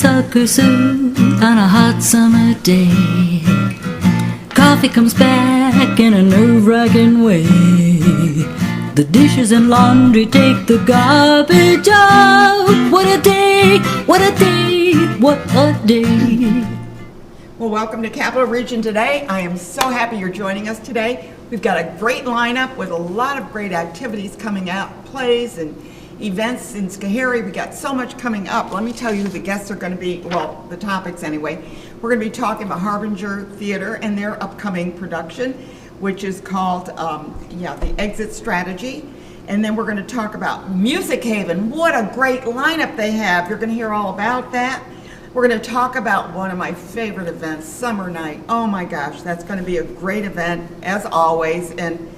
honeysuckle soup on a hot summer day. Coffee comes back in a nerve-wracking way. The dishes and laundry take the garbage out. What a day, what a day, what a day. Well, welcome to Capital Region Today. I am so happy you're joining us today. We've got a great lineup with a lot of great activities coming out, plays and events in Schoharie. We got so much coming up. Let me tell you who the guests are going to be, well, the topics anyway. We're going to be talking about Harbinger Theater and their upcoming production, which is called, the Exit Strategy. And then we're going to talk about Music Haven. What a great lineup they have. You're going to hear all about that. We're going to talk about one of my favorite events, SummerNight. Oh my gosh, that's going to be a great event, as always. And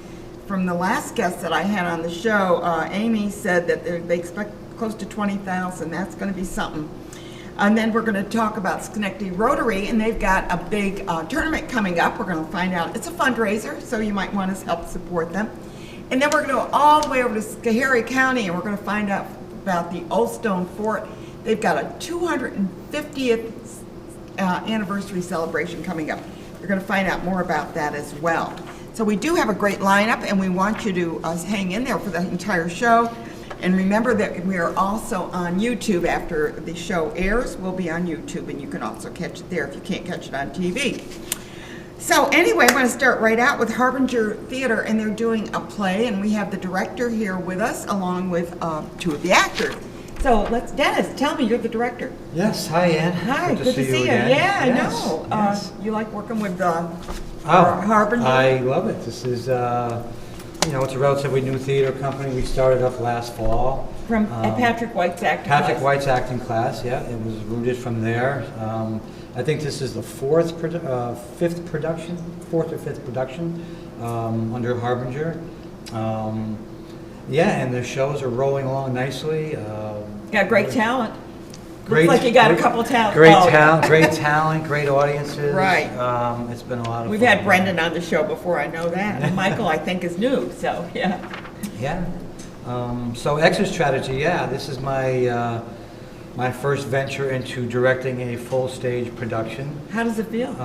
from the last guest that I had on the show, Amy said that they expect close to 20,000. That's going to be something. And then we're going to talk about Schenectady Rotary, and they've got a big tournament coming up. We're going to find out. It's a fundraiser, so you might want to help support them. And then we're going to go all the way over to Schoharie County, and we're going to find out about the Old Stone Fort. They've got a 250th anniversary celebration coming up. We're going to find out more about that as well. So we do have a great lineup, and we want you to hang in there for the entire show. And remember that we are also on YouTube. After the show airs, we'll be on YouTube, and you can also catch it there if you can't catch it on TV. So anyway, I'm going to start right out with Harbinger Theater, and they're doing a play, and we have the director here with us, along with two of the actors. So Dennis, tell me, you're the director. Yes, hi Ann. Hi, good to see you. Again. Yeah, I yes, know. Yes. You like working with Harbinger? I love it. This is, it's a relatively new theater company. We started up last fall. From Patrick White's acting class. Patrick White's acting class, yeah. It was rooted from there. I think this is the fourth or fifth production under Harbinger. And the shows are rolling along nicely. Got great talent. Looks like you got a couple talent. Great talent, great audiences. Right. It's been a lot of We've fun. had Brendan on the show before, I know that. And Michael, I think, is new, so yeah. Yeah. So Exit Strategy, this is my my first venture into directing a full stage production. How does it feel?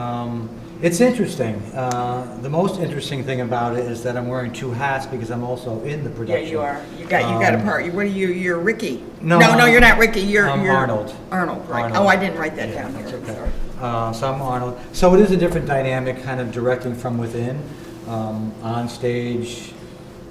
It's interesting. The most interesting thing about it is that I'm wearing two hats because I'm also in the production. Yeah, you are. You got a part. What are you? You're Ricky. No, you're not Ricky. You're Arnold. Arnold, right? Arnold. Oh, I didn't write that down here. That's okay. Sorry. So I'm Arnold. So it is a different dynamic, kind of directing from within, on stage,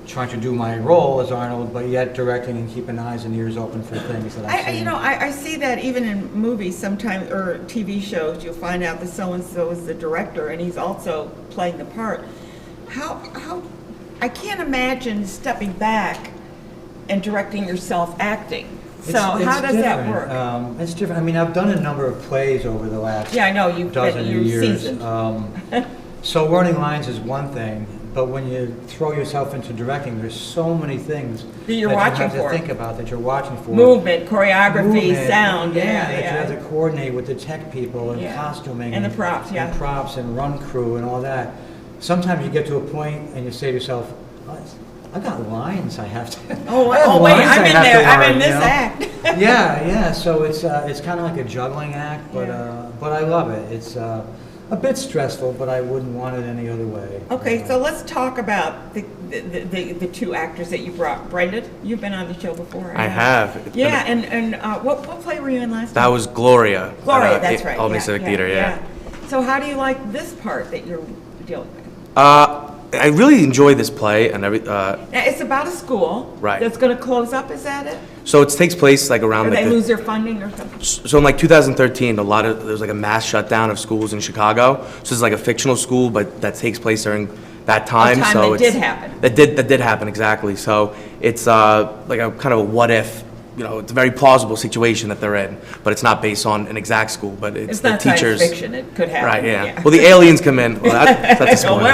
trying to do my role as Arnold, but yet directing and keeping eyes and ears open for things that I see. I see that even in movies sometimes, or TV shows, you'll find out that so-and-so is the director and he's also playing the part. How I can't imagine stepping back and directing yourself acting. So how does that work? It's different. I mean, I've done a number of plays over the last I know you're years. seasoned. So learning lines is one thing, but when you throw yourself into directing, there's so many things that you have to think about, that you're watching for. Movement, choreography, sound. That you have to coordinate with the tech people and costuming. And the props, and props and run crew and all that. Sometimes you get to a point and you say to yourself, I got lines I have to. I'm in there. I'm in this act. Yeah. So it's kind of like a juggling act, but I love it. It's a bit stressful, but I wouldn't want it any other way. Okay, so let's talk about the two actors that you brought. Brendan, you've been on the show before. I have. Yeah, and what play were you in last time? That was Gloria. Gloria, that's right. Albany Civic Theater, yeah. So how do you like this part that you're dealing with? I really enjoyed this play and now, it's about a school that's going to close up. Is that it? So it takes place like around. Or they lose their funding or something. So in like 2013, there was like a mass shutdown of schools in Chicago. So it's like a fictional school, but that takes place during that time. That did happen. That did happen, exactly. So it's like a kind of a what if. It's a very plausible situation that they're in, but it's not based on an exact school, but it's the not teachers. Science fiction. It could happen. Right, yeah. Well, the aliens come in. Well, that's a spoiler.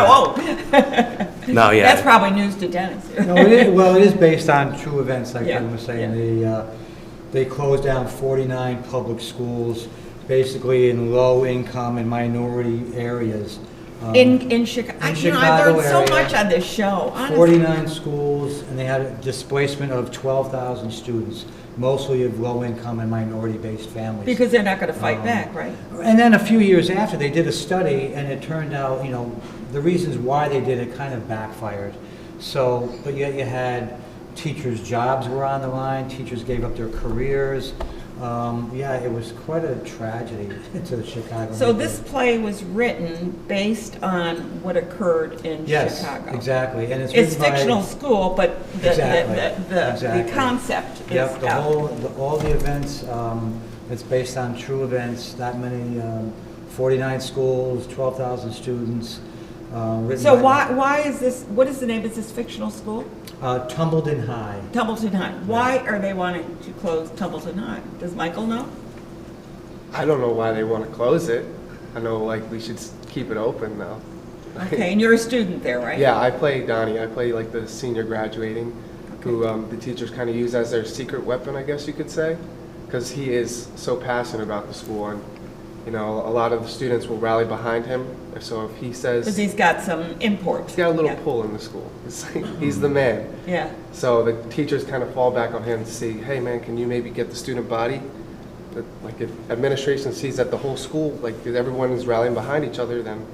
No, yeah. That's probably news to Dennis. No, it is based on true events, like I was saying. They closed down 49 public schools, basically in low income and minority areas, In Chicago, In I've learned so Chicago much area. on this show, honestly. 49 schools, and they had a displacement of 12,000 students, mostly of low-income and minority-based families. Because they're not going to fight back, right? And then a few years after, they did a study, and it turned out, the reasons why they did it kind of backfired. So, but yet you had teachers' jobs were on the line, teachers gave up their careers. Yeah, it was quite a tragedy to the Chicago. So this play was written based on what occurred in Yes, Chicago. exactly, and It's written by- fictional school, but the Exactly. concept is Yep, out. all the events, it's based on true events, that many, 49 schools, 12,000 students. Written So by- why is this, what is the name of this fictional school? Tumbledon High. Tumbleton High. Why are they wanting to close Tumbleton High? Does Michael know? I don't know why they want to close it. I know, like, we should keep it open though. Okay, and you're a student there, right? Yeah, I play Donnie. I play like the senior graduating, who the teachers kind of use as their secret weapon, I guess you could say, because he is so passionate about the school, and a lot of the students will rally behind him. So if he says Because he's got some import. he's got a little Yeah. pull in the school, he's the man. Yeah. So the teachers kind of fall back on him to see, hey man, can you maybe get the student body? But, like, if administration sees that the whole school, like everyone is rallying behind each other, then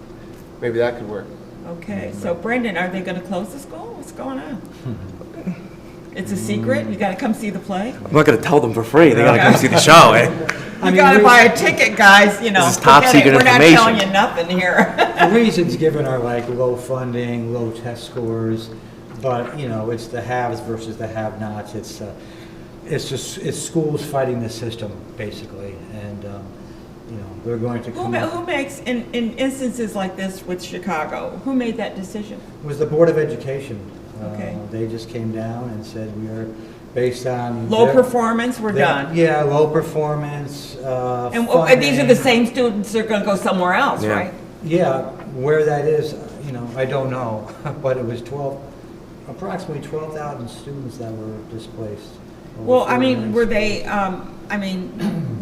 maybe that could work. Okay, so Brendan, are they going to close the school? What's going on? It's a secret? You got to come see the play? I'm not gonna tell them for free. They gotta come see the show, eh? You got to buy a ticket, guys, This is top forget it. secret We're not information. telling you nothing here. The reasons given are like low funding, low test scores, but, it's the haves versus the have-nots. It's schools fighting the system, basically, and, they're going to come up. Who makes, in instances like this with Chicago, who made that decision? It was the Board of Education. Okay. They just came down and said, we are based on. Low performance, we're done. Yeah, low performance, And these are funding. the same students that are going to go somewhere else, Yeah. right? Yeah, where that is, I don't know, but it was approximately 12,000 students that were displaced. over Well, 49 were they,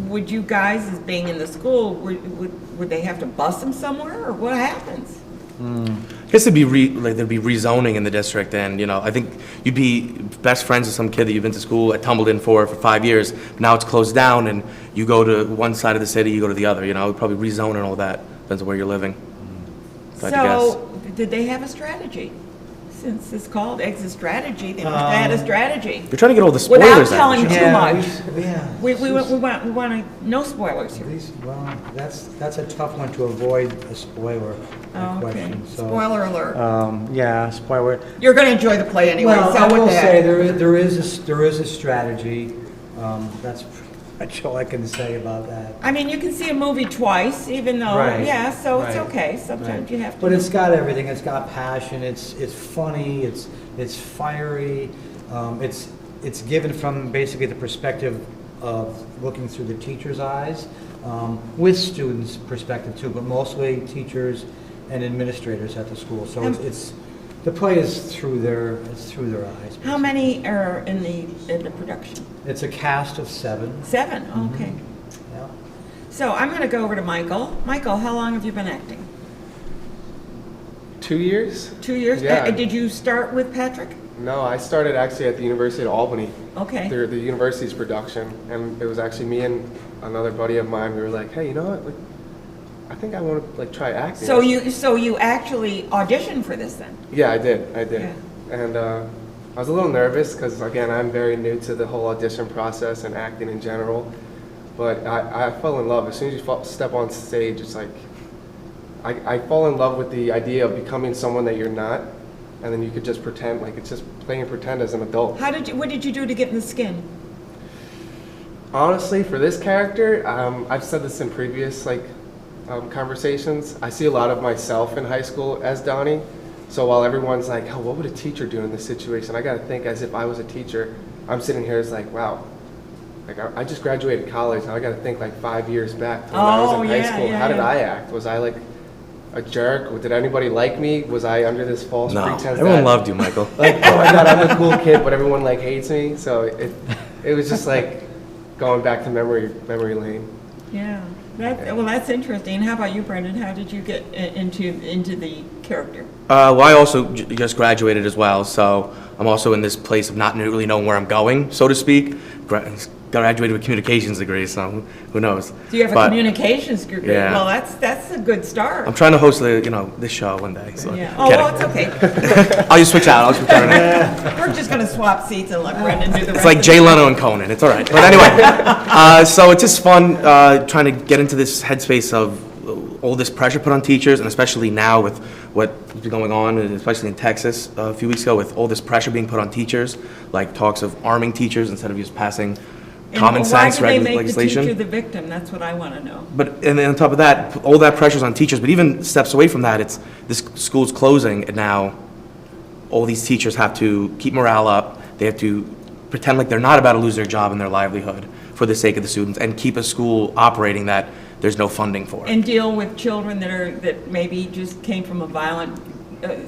would you guys, as being in the school, would they have to bus them somewhere, or what happens? I guess there'd be rezoning in the district, and I think you'd be best friends with some kid that you've been to school at Tumbledon for 5 years. Now it's closed down, and you go to one side of the city, you go to the other. Probably rezone and all that. Depends on where you're living. If I had to guess. So, did they have a strategy? Since it's called Exit Strategy, they must have had a strategy. You're trying to get all the Without spoilers out. telling Michelle. too Yeah, much. yeah. We want to, no spoilers here. Well, that's a tough one to avoid a spoiler Oh, okay. question. So, Spoiler alert. yeah, spoiler. You're going to enjoy the play anyway, Well, so I what will the say heck? there is a strategy. That's pretty much all I can say about that. You can see a movie twice, even though, Right, yeah, so it's right, okay. Sometimes right. you have to. But it's got everything. It's got passion. It's funny. It's fiery. It's given from basically the perspective of looking through the teacher's eyes, with students' perspective too, but mostly teachers and administrators at the school. So it's the play is through their eyes. How many are in the production? It's a cast of 7. 7, okay. Yeah. So I'm going to go over to Michael. Michael, how long have you been acting? 2 years? 2 years? Yeah. Did you start with Patrick? No, I started actually at the University of Albany. Okay. The university's production, and it was actually me and another buddy of mine. We were like, hey, you know what? Like, I think I want to try acting. So you actually auditioned for this then? Yeah, I did. Yeah. And I was a little nervous because, again, I'm very new to the whole audition process and acting in general. But I fell in love. As soon as you step on stage, it's like, I fall in love with the idea of becoming someone that you're not, and then you could just pretend, like it's just playing pretend as an adult. What did you do to get in the skin? Honestly, for this character, I've said this in previous conversations. I see a lot of myself in high school as Donnie. So while everyone's like, oh, what would a teacher do in this situation? I got to think as if I was a teacher. I'm sitting here as like, wow. Like I just graduated college, and I got to think like 5 years back to when I was in high school. How did I act? Was I like a jerk? Did anybody like me? Was I under this false No, pretense? everyone that, loved you, Michael. like, oh my God, I'm a cool kid, but everyone like hates me. So it was just like going back to memory lane. Yeah. That's interesting. How about you, Brendan? How did you get into the character? Well, I also just graduated as well, so I'm also in this place of not really knowing where I'm going, so to speak. Graduated with communications degree, so who knows? So you have a communications degree. Yeah. Well, that's a good start. I'm trying to host this show one day. So Yeah. Oh, well, it's okay. I'll just switch out. Right We're just going to swap seats and let Brendan do the rest. It's like Jay Leno and Conan. It's all right. But anyway, so it's just fun trying to get into this headspace of all this pressure put on teachers, and especially now with what's been going on, and especially in Texas a few weeks ago, with all this pressure being put on teachers, like talks of arming teachers instead of just passing common sense legislation. Why do they make legislation. the teacher the victim? That's what I want to know. And then on top of that, all that pressure's on teachers. But even steps away from that, it's this school's closing, and now all these teachers have to keep morale up. They have to pretend like they're not about to lose their job and their livelihood for the sake of the students, and keep a school operating that there's no funding for. And deal with children that maybe just came from a violent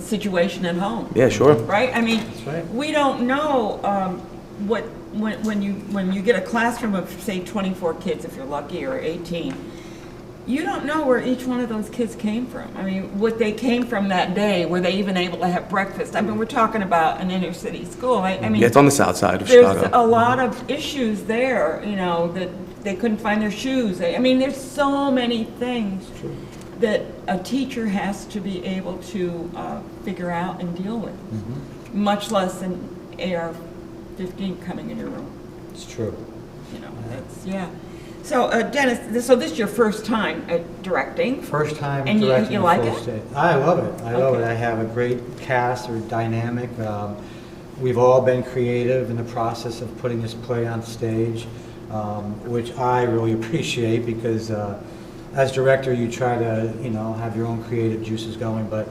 situation at home. Yeah, sure. Right? I mean, right. we don't know when you get a classroom of, say, 24 kids, if you're lucky, or 18, you don't know where each one of those kids came from. I mean, what they came from that day, were they even able to have breakfast? I mean, we're talking about an inner city school. I mean, Yeah, it's on the south side of there's Chicago. a lot of issues there, that they couldn't find their shoes. I mean, there's so many things that a teacher has to be able to figure out and deal with, much less an AR-15 coming in your room. It's true. Yeah. So, Dennis, this is your first time directing. First time And directing you a like full it? stage. I love it. I love it. Okay. I have a great cast or dynamic. We've all been creative in the process of putting this play on stage, which I really appreciate, because as director you try to have your own creative juices going, but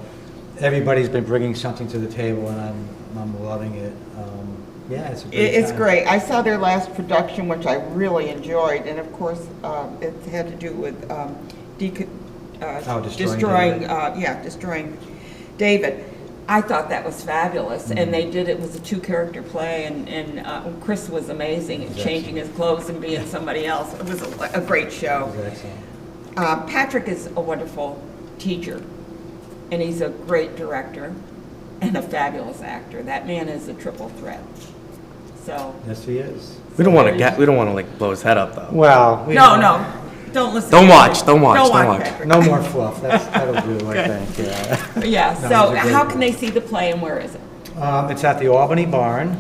everybody's been bringing something to the table, and I'm loving it. Yeah, it's a great It's time. great. I saw their last production, which I really enjoyed, and of course, it had to do with Destroying destroying David. I thought that was fabulous, and they did it was a 2-character play, and Chris was amazing at changing his clothes and being somebody else. It was a great show. It was excellent. Patrick is a wonderful teacher, and he's a great director and a fabulous actor. That man is a triple threat. So Yes, he is. We don't want to like blow his head up though. Well, no, don't listen. Don't to watch, him. don't watch. Patrick. no more fluff. That'll do, I think. Yeah. Yeah. No, So he's a great how guy. can they see the play, and where is it? It's at the Albany Barn,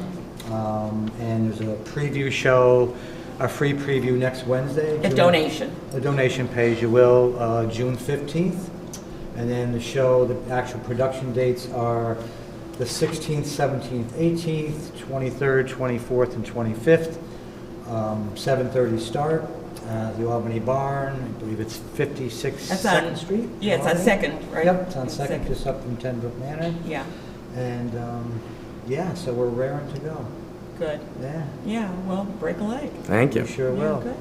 and there's a preview show, a free preview next Wednesday. A donation. The donation page, you will, June 15th. And then the show, the actual production dates are the 16th, 17th, 18th, 23rd, 24th, and 25th. 7:30 start. The Albany Barn, I believe it's 56 That's 2nd on- Street. Yeah, it's on Albany. Second, right? Yep, it's on 2nd, just up from Ten Brook Manor. Yeah. And, yeah, so we're raring to go. Good. Yeah, Yeah. Well, break a leg. Thank we you. sure Yeah, will. good.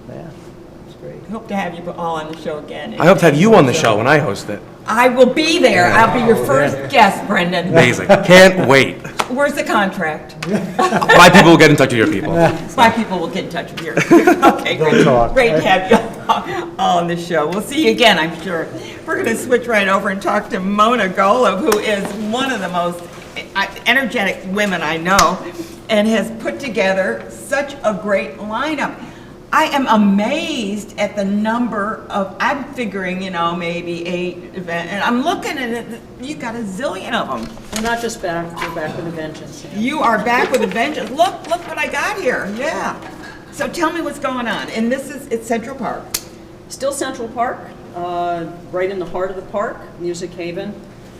Yeah, it's great. Hope to have you all on the show again. I hope to have you on the show when I host it. I will be there. I'll be your first guest, Brendan. Amazing. Can't wait. Where's the contract? My people will get in touch with your people. My people will get in touch with you. Okay, They'll great. talk. Great to have you all on the show. We'll see you again, I'm sure. We're going to switch right over and talk to Mona Golub, who is one of the most energetic women I know, and has put together such a great lineup. I am amazed at the number of, I'm figuring, maybe 8 events, and I'm looking at it, you got a zillion of them. We're not just back, we're back with a vengeance. You are back with a vengeance. Look what I got here. Yeah. So tell me what's going on. And it's Central Park. Still Central Park, right in the heart of the park, Music Haven.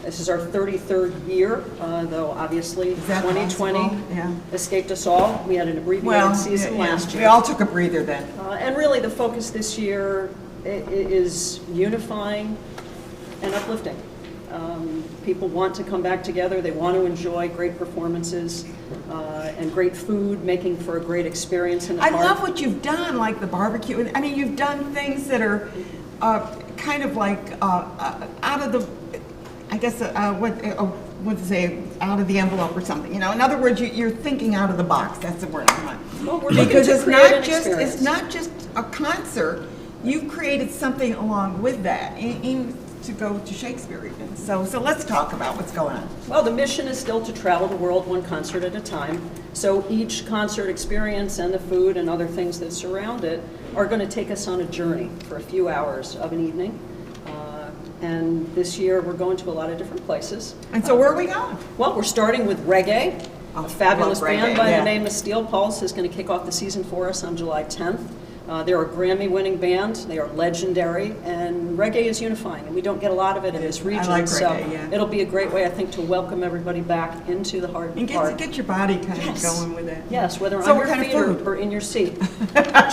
This is our 33rd year, though obviously Is that 2020 possible? Yeah. escaped us all. We had an abbreviated season last year. We all took a breather then. And really the focus this year is unifying and uplifting. People want to come back together, they want to enjoy great performances and great food, making for a great experience in the I park. love what you've done, like the barbecue. I mean, you've done things that are kind of like out of the, I guess, what to say, out of the envelope or something. In other words, you're thinking out of the box. That's the word I want. Well, we're looking Because to it's create not an just experience. it's not just a concert. you've created something along with that, in to go to Shakespeare even. So let's talk about what's going on. Well, the mission is still to travel the world one concert at a time. So each concert experience and the food and other things that surround it are going to take us on a journey for a few hours of an evening. And this year we're going to a lot of different places. And so where are we going? Well, we're starting with reggae. Oh, A fabulous love reggae, band by yeah. the name of Steel Pulse is going to kick off the season for us on July 10th. They're a Grammy-winning band. They are legendary, and reggae is unifying, and we don't get a lot of it in this region. like so reggae, yeah. it'll be a great way, I think, to welcome everybody back into the hard And part. get your body kind Yes. of going with it. Yes, whether So on what your kind of feet food? or in your seat.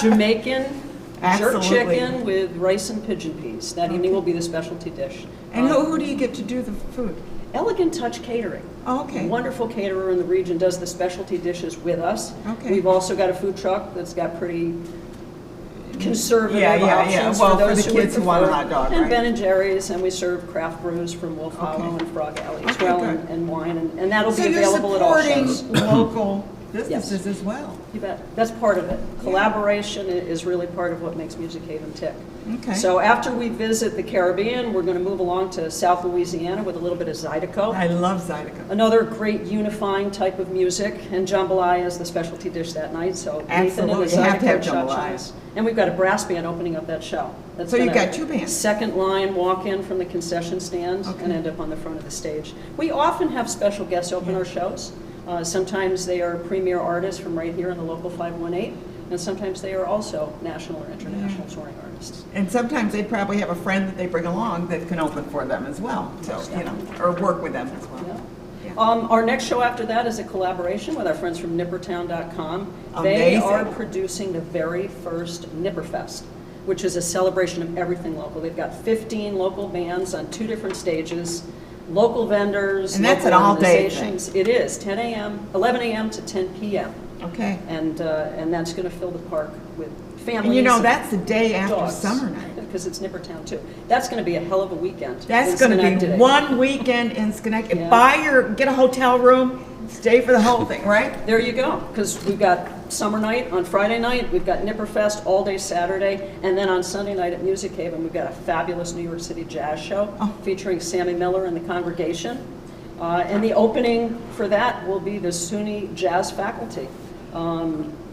Jamaican jerk Absolutely. chicken with rice and pigeon peas. That evening will be the specialty dish. And who do you get to do the food? Elegant Touch Catering. Oh, okay. A wonderful caterer in the region does the specialty dishes with us. Okay. We've also got a food truck that's got pretty conservative Yeah, options Well, for those the who would kids who want a prefer. hot dog, And right? Ben & Jerry's, and we serve craft brews from Wolf Hollow Okay. and Frog Alley as Okay, well, good. and wine, and that'll So be you're available at all supporting shows. local businesses as well. You bet. That's part of it. Collaboration is really part of what makes Music Haven tick. Okay. So after we visit the Caribbean, we're going to move along to South Louisiana with a little bit of Zydeco. I love Zydeco. Another great unifying type of music, and jambalaya is the specialty dish that night. So Nathan and the Absolutely. You have to have Zydeco jambalaya. cha-chas. And we've got a brass band opening up that show. That's So you've gonna got two bands. Second line walk in from the concession stand Okay. and end up on the front of the stage. We often have special guests open our shows. Sometimes they are premier artists from right here in the local 518, and sometimes they are also national or international touring artists. And sometimes they probably have a friend that they bring along that can open for them as well, so, or work with them as well. Yeah. Yeah. Our next show after that is a collaboration with our friends from nippertown.com. They Amazing. are producing the very first Nipperfest, which is a celebration of everything local. They've got 15 local bands on 2 different stages, local vendors, And that's local an all-day organizations. It is 11 a.m. to 10 p.m. Okay. And that's going to fill the park with families. And you know, that's the day after dogs. summer night. Because it's Nippertown too. That's going to be a hell of a weekend. That's in going to be Schenectady. one weekend in Schenectady. Yeah. Get a hotel room, stay for the whole thing, right? There you go, because we've got Summer Night on Friday night, we've got Nipperfest all day Saturday, and then on Sunday night at Music Haven, we've got a fabulous New York City jazz show featuring Sammy Miller and the Congregation. And the opening for that will be the SUNY Jazz Faculty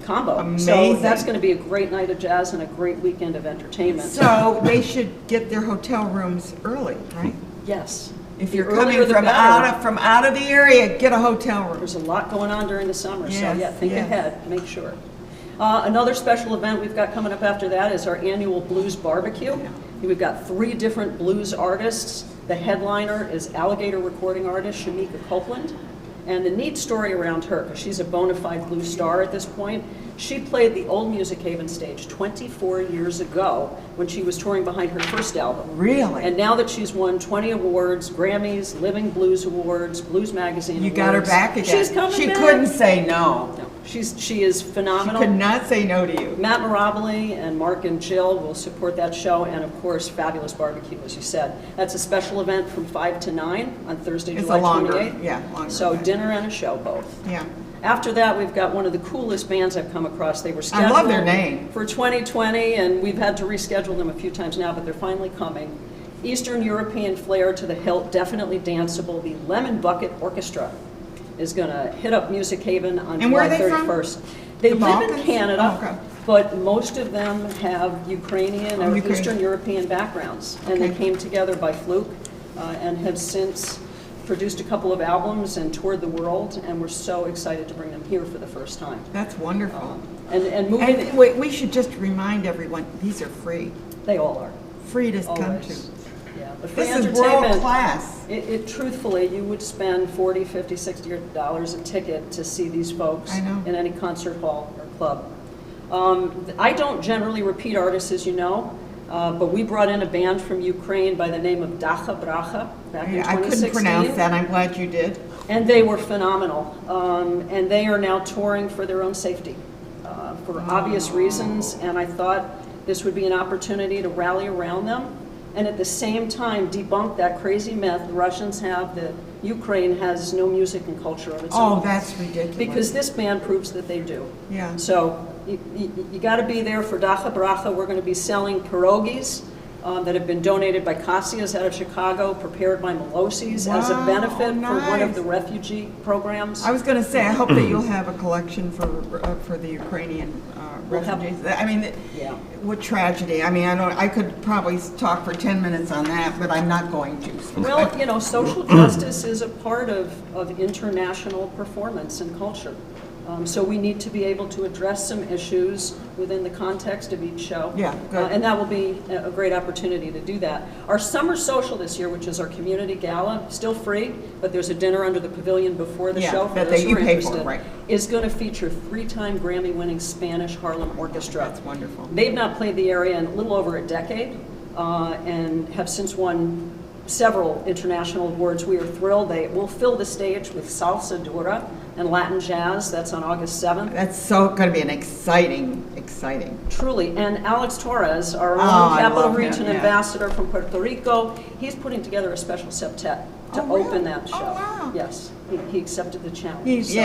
combo. So Amazing. that's going to be a great night of jazz and a great weekend of entertainment. So they should get their hotel rooms early, right? Yes. If The you're earlier coming the from better. out of the area, get a hotel room. There's a lot going on during the summer, so Yes, yeah, think yes. ahead, make sure. Another special event we've got coming up after that is our annual Blues Barbecue. We've got 3 different blues artists. The headliner is Alligator recording artist Shamika Copeland. And the neat story around her, because she's a bona fide blues star at this point, she played the old Music Haven stage 24 years ago when she was touring behind her first album. Really? And now that she's won 20 awards, Grammys, Living Blues Awards, Blues Magazine You Awards. got her back again. She's coming She back. couldn't say no. No, she is She phenomenal. could not say no to you. Matt Mirabile and Mark and Jill will support that show, and of course, Fabulous Barbecue, as you said. That's a special event from 5 to 9 on Thursday, It's July a longer, 28th. longer. So event. dinner and a show both. Yeah. After that, we've got one of the coolest bands I've come across. They were scheduled I love their name. for 2020, and we've had to reschedule them a few times now, but they're finally coming. Eastern European flair to the hilt, definitely danceable. The Lemon Bucket Orchestra is going to hit up Music Haven on And where are July they from? 31st. They The live in Balkans? Canada, Oh, okay. but most of them have Ukrainian or Ukrainian. Eastern European backgrounds, and they Okay. came together by fluke and have since produced a couple of albums and toured the world, and we're so excited to bring them here for the first time. That's wonderful. And moving, And we should just remind everyone, these are free. they all are, Free to come to. always. Yeah, but free This is entertainment. world class. It truthfully, you would spend $40, $50, $60 a ticket to see these folks I know. in any concert hall or club. I don't generally repeat artists, as you know, but we brought in a band from Ukraine by the name of Dacha Bracha back in 2016. I couldn't pronounce that. I'm glad you did. And they were phenomenal. And they are now touring for their own safety for obvious reasons. And I thought this would be an opportunity to rally around them and at the same time debunk that crazy myth the Russians have that Ukraine has no music and culture of its own. Oh, that's ridiculous. Because this band proves that they do. Yeah. So you got to be there for Dacha Bracha. We're going to be selling pierogies that have been donated by Cassia's out of Chicago, prepared by Melosi's as a Wow, benefit for one of nice. the refugee programs. I was going to say, I hope that you'll have a collection for the Ukrainian We'll have- refugees. I mean, Yeah. what tragedy. I mean, I could probably talk for 10 minutes on that, but I'm not going to. so. Well, you know, social justice is a part of international performance and culture. So we need to be able to address some issues within the context of each show. Yeah, good. And that will be a great opportunity to do that. Our summer social this year, which is our community gala, still free, but there's a dinner under the pavilion before the Yeah, show for that those you who are pay for, interested, right. is going to feature 3-time Grammy-winning Spanish Harlem Orchestra. That's wonderful. They've not played the area in a little over a decade and have since won several international awards. We are thrilled. They will fill the stage with salsa dura and Latin jazz. That's on August 7th. That's so going to be an exciting. Truly. And Alex Torres, our own I Capital love him, Region yeah. ambassador from Puerto Rico, he's putting together a special septet to Oh, really? open that show. Oh, wow. Yes, he accepted the challenge. He's, So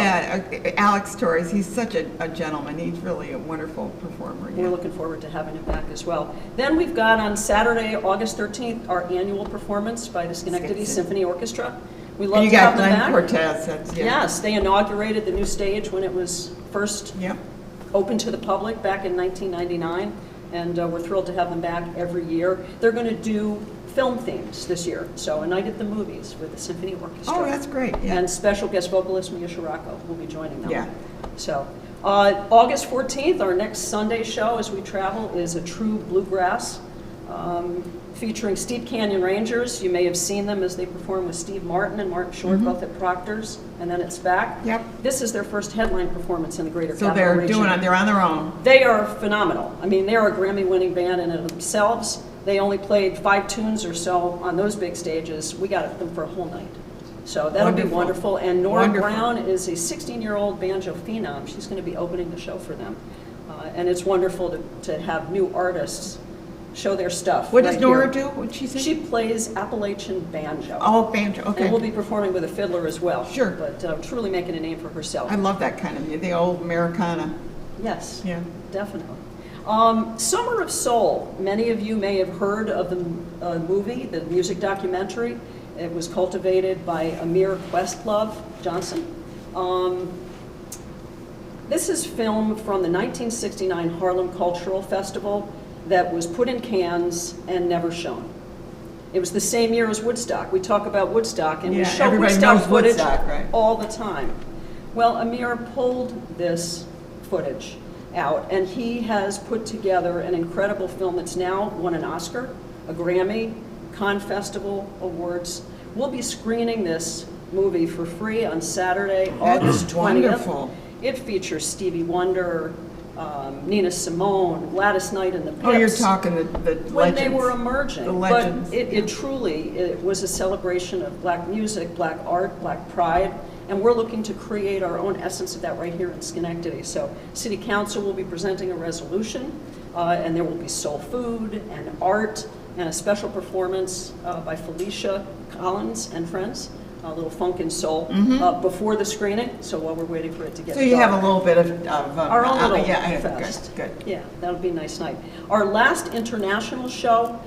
Alex Torres, he's such a gentleman. He's really a wonderful performer. We're Yeah. looking forward to having him back as well. Then we've got on Saturday, August 13th, our annual performance by the Schenectady Symphony Orchestra. We love And you to have got them Glenn back. Cortez. That's, yeah. Yes, they inaugurated the new stage when it was first Yep. open to the public back in 1999, and we're thrilled to have them back every year. They're going to do film themes this year, so A Night at the Movies with the Symphony Orchestra. Oh, that's great. Yeah. And special guest vocalist Mia Shirako will be joining them. Yeah. So, August 14th, our next Sunday show as we travel is a true bluegrass featuring Steep Canyon Rangers. You may have seen them as they perform with Steve Martin and Martin Short, both at Proctor's, and then it's back. Mm-hmm. Yep. This is their first headline performance in the Greater So Capital they're Region. they're on their own. They are phenomenal. I mean, they're a Grammy-winning band in and of themselves. They only played 5 tunes or so on those big stages. We got them for a whole night. So that'll be Wonderful. wonderful. And Nora Wonderful. Brown is a 16-year-old banjo phenom. She's going to be opening the show for them. And it's wonderful to have new artists show their stuff. What does right Nora here. do? What'd she say? She plays Appalachian banjo. Oh, banjo. Okay. And will be performing with a fiddler as well. Sure. But truly making a name for herself. I love that kind of the old Americana. Yes. Yeah. Definitely. Summer of Soul. Many of you may have heard of the movie, the music documentary. It was cultivated by Amir Questlove Johnson. This is film from the 1969 Harlem Cultural Festival that was put in cans and never shown. It was the same year as Woodstock. We talk about Woodstock, and we Yeah, show everybody Woodstock knows footage Woodstock, right? all the time. Well, Amir pulled this footage out, and he has put together an incredible film that's now won an Oscar, a Grammy, Cannes Festival Awards. We'll be screening this movie for free on Saturday, August 20th. Wonderful. It features Stevie Wonder, Nina Simone, Gladys Knight and the Pips. Oh, you're talking the When they legends. were emerging. The legends. But it truly, it was a celebration of black music, black art, black pride, and we're looking to create our own essence of that right here in Schenectady. So City Council will be presenting a resolution, and there will be soul food and art and a special performance by Felicia Collins and friends, a little funk and soul, before the screening, so while we're waiting for it to get So you have a dark. little bit of Our own little yeah, fest. Good. Yeah, that'll be a nice night. Our last international show,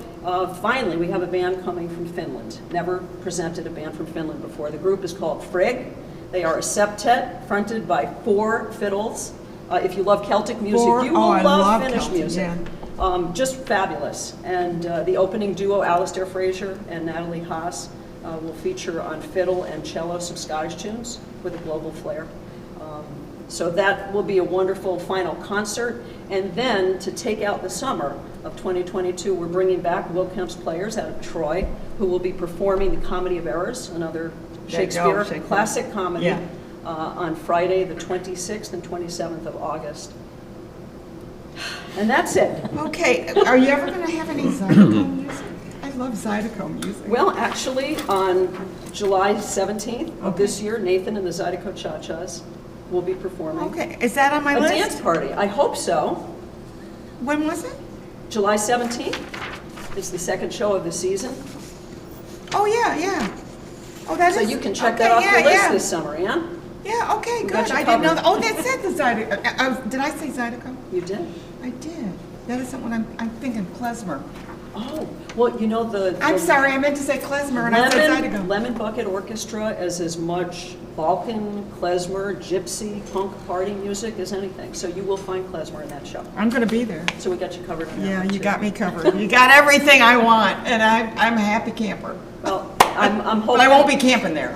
finally, we have a band coming from Finland. Never presented a band from Finland before. The group is called Frigg. They are a septet fronted by 4 fiddles. If you love Celtic music, Four? you Oh, will I love love Finnish Celtic, music. yeah. Just fabulous. And the opening duo, Alistair Fraser and Natalie Haas, will feature on fiddle and cello some Scottish tunes with a global flair. So that will be a wonderful final concert. And then to take out the summer of 2022, we're bringing back Will Kemp's Players out of Troy, who will be performing The Comedy of Errors, another Shakespeare Shakespeare. classic comedy, Yeah. on Friday, the 26th and 27th of August. And that's it. Okay, are you ever going to have any Zydeco music? I love Zydeco music. Well, actually, on July 17th of this year, Nathan and the Zydeco Cha-Chas will be performing Okay, is that on my a list? dance party. I hope so. When was it? July 17th. It's the second show of the season, Oh, yeah, yeah. Oh, that is. so you can check okay, that off yeah, your list yeah. this summer, Ann. Yeah, okay, We got good. you I didn't know covered. that. Oh, that said the Zydeco. Did I say Zydeco? You did? I did. That isn't what I'm thinking, klezmer. Oh, well, you know the. I'm the sorry, I meant to say klezmer and I said Lemon, Zydeco. Lemon Bucket Orchestra is as much Balkan, klezmer, gypsy, punk party music as anything. So you will find klezmer in that show. I'm gonna be there. So we got you covered on that Yeah, one, you too. got me covered. You got everything I want, and I'm a happy camper. Well, I'm hoping. But I won't be camping there.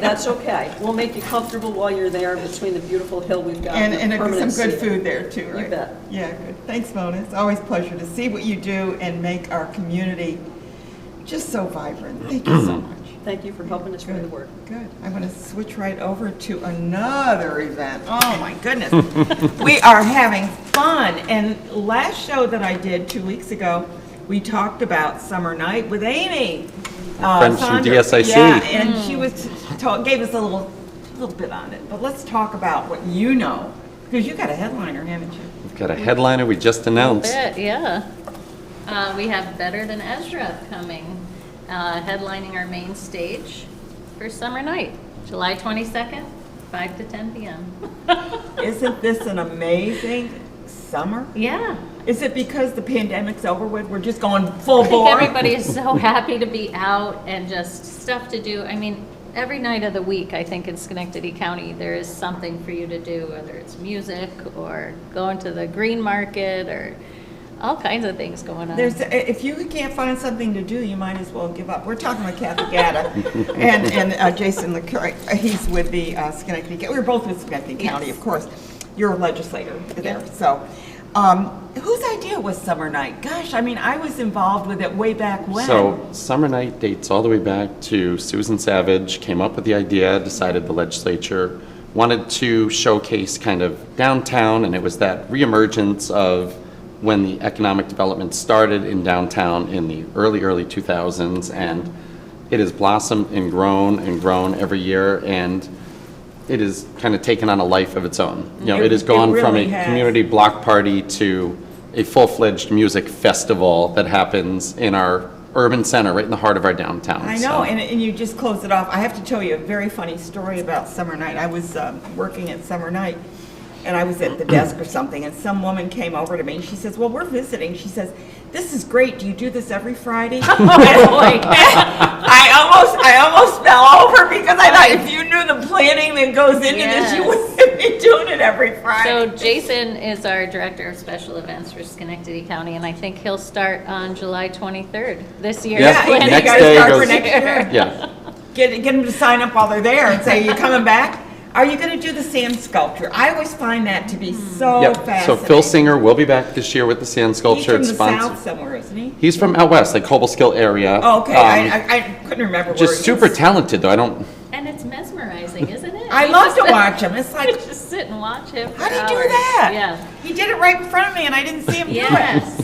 That's okay. We'll make you comfortable while you're there between the beautiful hill we've got. And the some permanent good seating. food there too, right? bet. Yeah, good. Thanks, Mona. It's always a pleasure to see what you do and make our community just so vibrant. Thank you so much. Thank you for helping us spread the word. Good. I'm going to switch right over to another event. Oh, my goodness. We are having fun. And last show that I did 2 weeks ago, we talked about SummerNight with Amy. Friends from Sandra. DSIC. Yeah, and she was gave us a little bit on it. But let's talk about what you know, because you got a headliner, haven't you? We've got a headliner we just announced. Yeah. We have Better Than Ezra coming, headlining our main stage for SummerNight, July 22nd, 5 to 10 p.m. Isn't this an amazing summer? Yeah. Is it because the pandemic's over with? We're just going full I think bore? everybody is so happy to be out and just stuff to do. I mean, every night of the week, I think in Schenectady County, there is something for you to do, whether it's music or going to the green market or all kinds of things going on. If you can't find something to do, you might as well give up. We're talking with Cathy Gatta and Jason Lecuyer. He's with the Schenectady County. We're both with Schenectady County, of course. You're a legislator there. So, whose idea was SummerNight? Gosh, I mean, I was involved with it way back when. So SummerNight dates all the way back to Susan Savage, came up with the idea, decided the legislature wanted to showcase kind of downtown, and it was that reemergence of when the economic development started in downtown in the early 2000s, and it has blossomed and grown every year, and it has kind of taken on a life of its own. You know, it has gone from really a has. community block party to a full-fledged music festival that happens in our urban center, right in the heart of our downtown. I know, So- and you just closed it off. I have to tell you a very funny story about SummerNight. I was working at SummerNight, and I was at the desk or something, and some woman came over to me, and she says, well, we're visiting. She says, this is great. Do you do this every Friday? I almost fell over because I thought if you knew the planning that goes into this, you Yes. wouldn't be doing it every Friday. So Jason is our Director of Special Events for Schenectady County, and I think he'll start on July 23rd this year. Yeah, Yeah, you next gotta day start goes- for next year. Yeah. Get them to sign up while they're there and say, you coming back? Are you going to do the sand sculpture? I always find that to be so Yep. fascinating. So Phil Singer will be back this year with the sand He's sculpture. from It's the sponsored. south somewhere, isn't he? He's from out west, like Cobleskill area. Oh, okay, I couldn't remember where Just he super is. talented, though. I don't. And it's mesmerizing, isn't it? I You love just- to watch him. It's like, Just sit and watch him for how do you do hours. that? Yeah. He did it right in front of me and I didn't see him do it. Yes.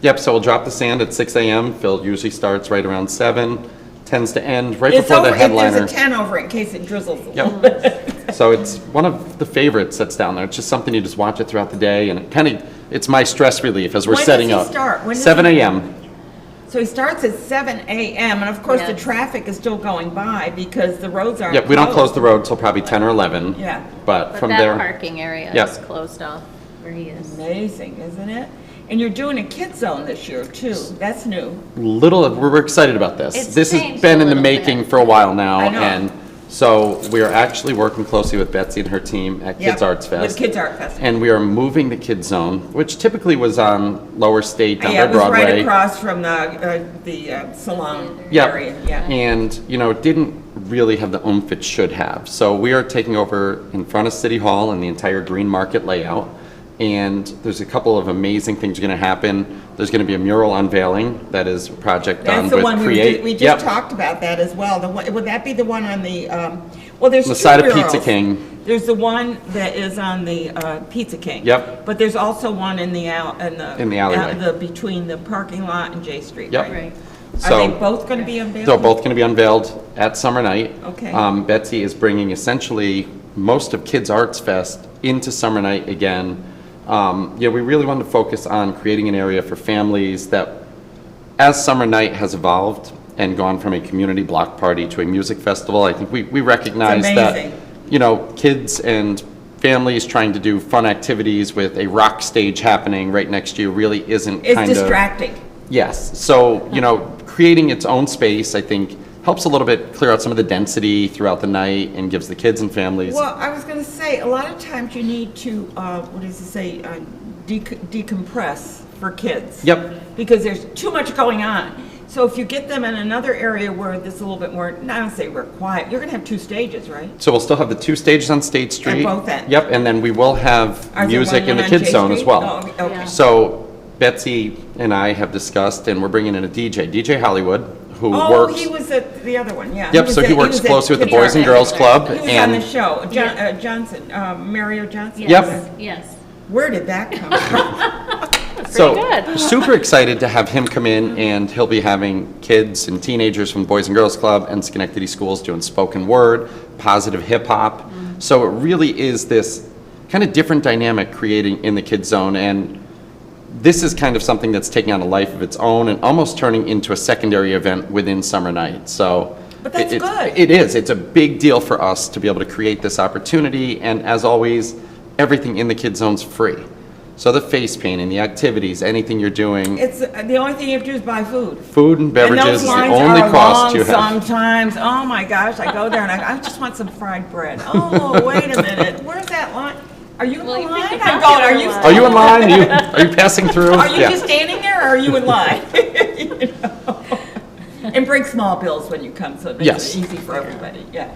Yep. So we'll drop the sand at 6 a.m. Phil usually starts right around 7, tends to end right It's before over, the headliner. there's a 10 over in case it drizzles a little Yep. bit. So it's one of the favorites that's down there. It's just something you just watch it throughout the day, and it kind of, it's my stress relief as we're When does setting he up. start? When does 7 he- a.m. So he starts at 7 a.m. and of course the Yes. traffic is still going by because the roads aren't Yep, we don't close closed. the road till probably 10 or 11. Yeah. But But from that there, parking area Yep. is closed off where he is. Amazing, isn't it? And you're doing a kid zone this year too. That's new. we're excited about this. It's This has changed been a in the little making bit. for a while now, I know. and so we are actually working closely with Betsy and her team at Kids Yep, Arts Fest. With Kids Art Fest. And we are moving the Kids Zone, which typically was on Lower State down Yeah, by it was right Broadway. across from the salon Yep. area, yeah. And, you know, it didn't really have the oomph it should have. So we are taking over in front of City Hall and the entire Green Market layout. And there's a couple of amazing things going to happen. There's going to be a mural unveiling. That is a project done That's the with one Create. we just Yep. talked about that as well. The one, would that be the one on the, well, there's On the two side of murals. Pizza King. There's the one that is on the Pizza King. Yep. But there's also one in the In the alleyway. between the parking lot and J Street, Yep. right? Right. Are they So both going to be unveiled? they're both going to be unveiled at SummerNight. Okay. Betsy is bringing essentially most of Kids Arts Fest into SummerNight again. Yeah, we really wanted to focus on creating an area for families that as Summer Night has evolved and gone from a community block party to a music festival, I think we recognize that, amazing. you know, kids and families trying to do fun activities with a rock stage happening right next to you really isn't It's kind of... distracting. Yes, so, you know, creating its own space, I think, helps a little bit clear out some of the density throughout the night and gives the kids and families... Well, I was going to say, a lot of times you need to, what does it say, decompress for kids. Yep. Because there's too much going on. So if you get them in another area where there's a little bit more, not to say we're quiet, you're going to have 2 stages, right? So we'll still have the 2 stages on State Street. both ends. Yep, and then we will have Is there music one in the on kids Chase zone as Street? well. Oh, okay. Yeah. So Betsy and I have discussed, and we're bringing in a DJ Hollywood, who Oh, works... he was at the other one, yeah. Yep, so he works closely with the Boys and Girls Club, He was on and- the show, Johnson, Mario Johnson. Yes, yes. Where did that come from? So, good. super excited to have him come in, and he'll be having kids and teenagers from the Boys and Girls Club and Schenectady schools doing spoken word, positive hip-hop. So it really is this kind of different dynamic creating in the kids zone, and this is kind of something that's taking on a life of its own and almost turning into a secondary event within Summer Night. So But that's good. It is. It's a big deal for us to be able to create this opportunity, and as always, everything in the kids zone's free. So the face painting, the activities, anything you're doing, It's, the only thing you have to do is buy food. food and beverages is the And only those lines cost are you long have. sometimes. Oh my gosh, I go there and I just want some fried bread. Oh, wait a minute, where's that line? Are you in Well, the you line? pick the I'm going, are you? popular Are you in line? Are you passing through? Are you Yeah. just standing there or are you in line? You know? And bring small bills when you come so it makes Yes. it easy for everybody, yeah.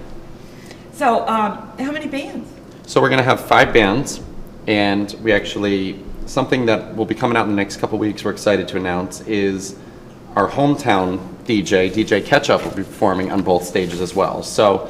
So, how many bands? So we're gonna have 5 bands, and we actually, something that will be coming out in the next couple weeks, we're excited to announce, is our hometown DJ Ketchup will be performing on both stages as well. So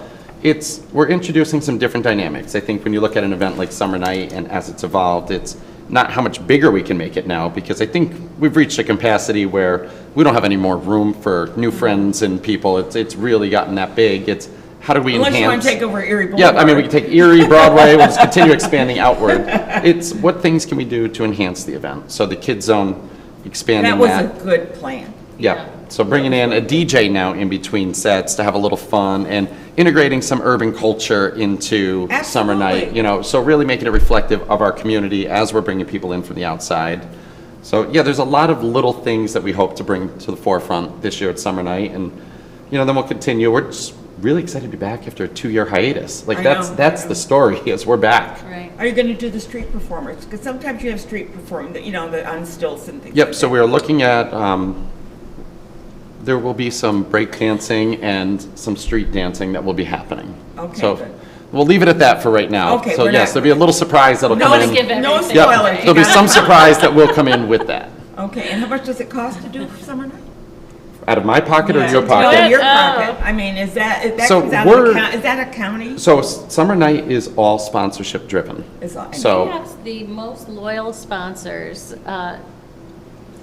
we're introducing some different dynamics. I think when you look at an event like Summer Night, and as it's evolved, it's not how much bigger we can make it now, because I think we've reached a capacity where we don't have any more room for new friends and people. It's really gotten that big. It's how do we enhance... Unless you want to take over Erie Yeah, Boulevard. I mean, we can take Erie, Broadway, we'll just continue expanding outward. It's what things can we do to enhance the event? So the kids zone, expanding That that. was a good plan. Yeah, so bringing in a DJ now in between sets to have a little fun and integrating some urban culture into Summer Night, Absolutely. you know, so really making it reflective of our community as we're bringing people in from the outside. So, yeah, there's a lot of little things that we hope to bring to the forefront this year at Summer Night, and, you know, then we'll continue. We're just really excited to be back after a 2-year hiatus. Like, I that's know. the story, is we're back. Right. Are you going to do the street performers? Because sometimes you have street performing, you know, on stilts and things. Yep, like so that. we are looking at, there will be some break dancing and some street dancing that will be happening. Okay, So good. we'll leave it at that for right now. Okay, So we're yes, not- there'll be a little surprise that'll No come one in. give No everything Yep, spoilers. there'll be some surprise that will come in with that. Okay, and how much does it cost to do Summer Night? Out of my pocket or Yeah, your it's out of pocket? your Oh. pocket. I mean, is that So comes out we're- of the is that a county? So Summer Night is all sponsorship driven. Is that- So- We have the most loyal sponsors.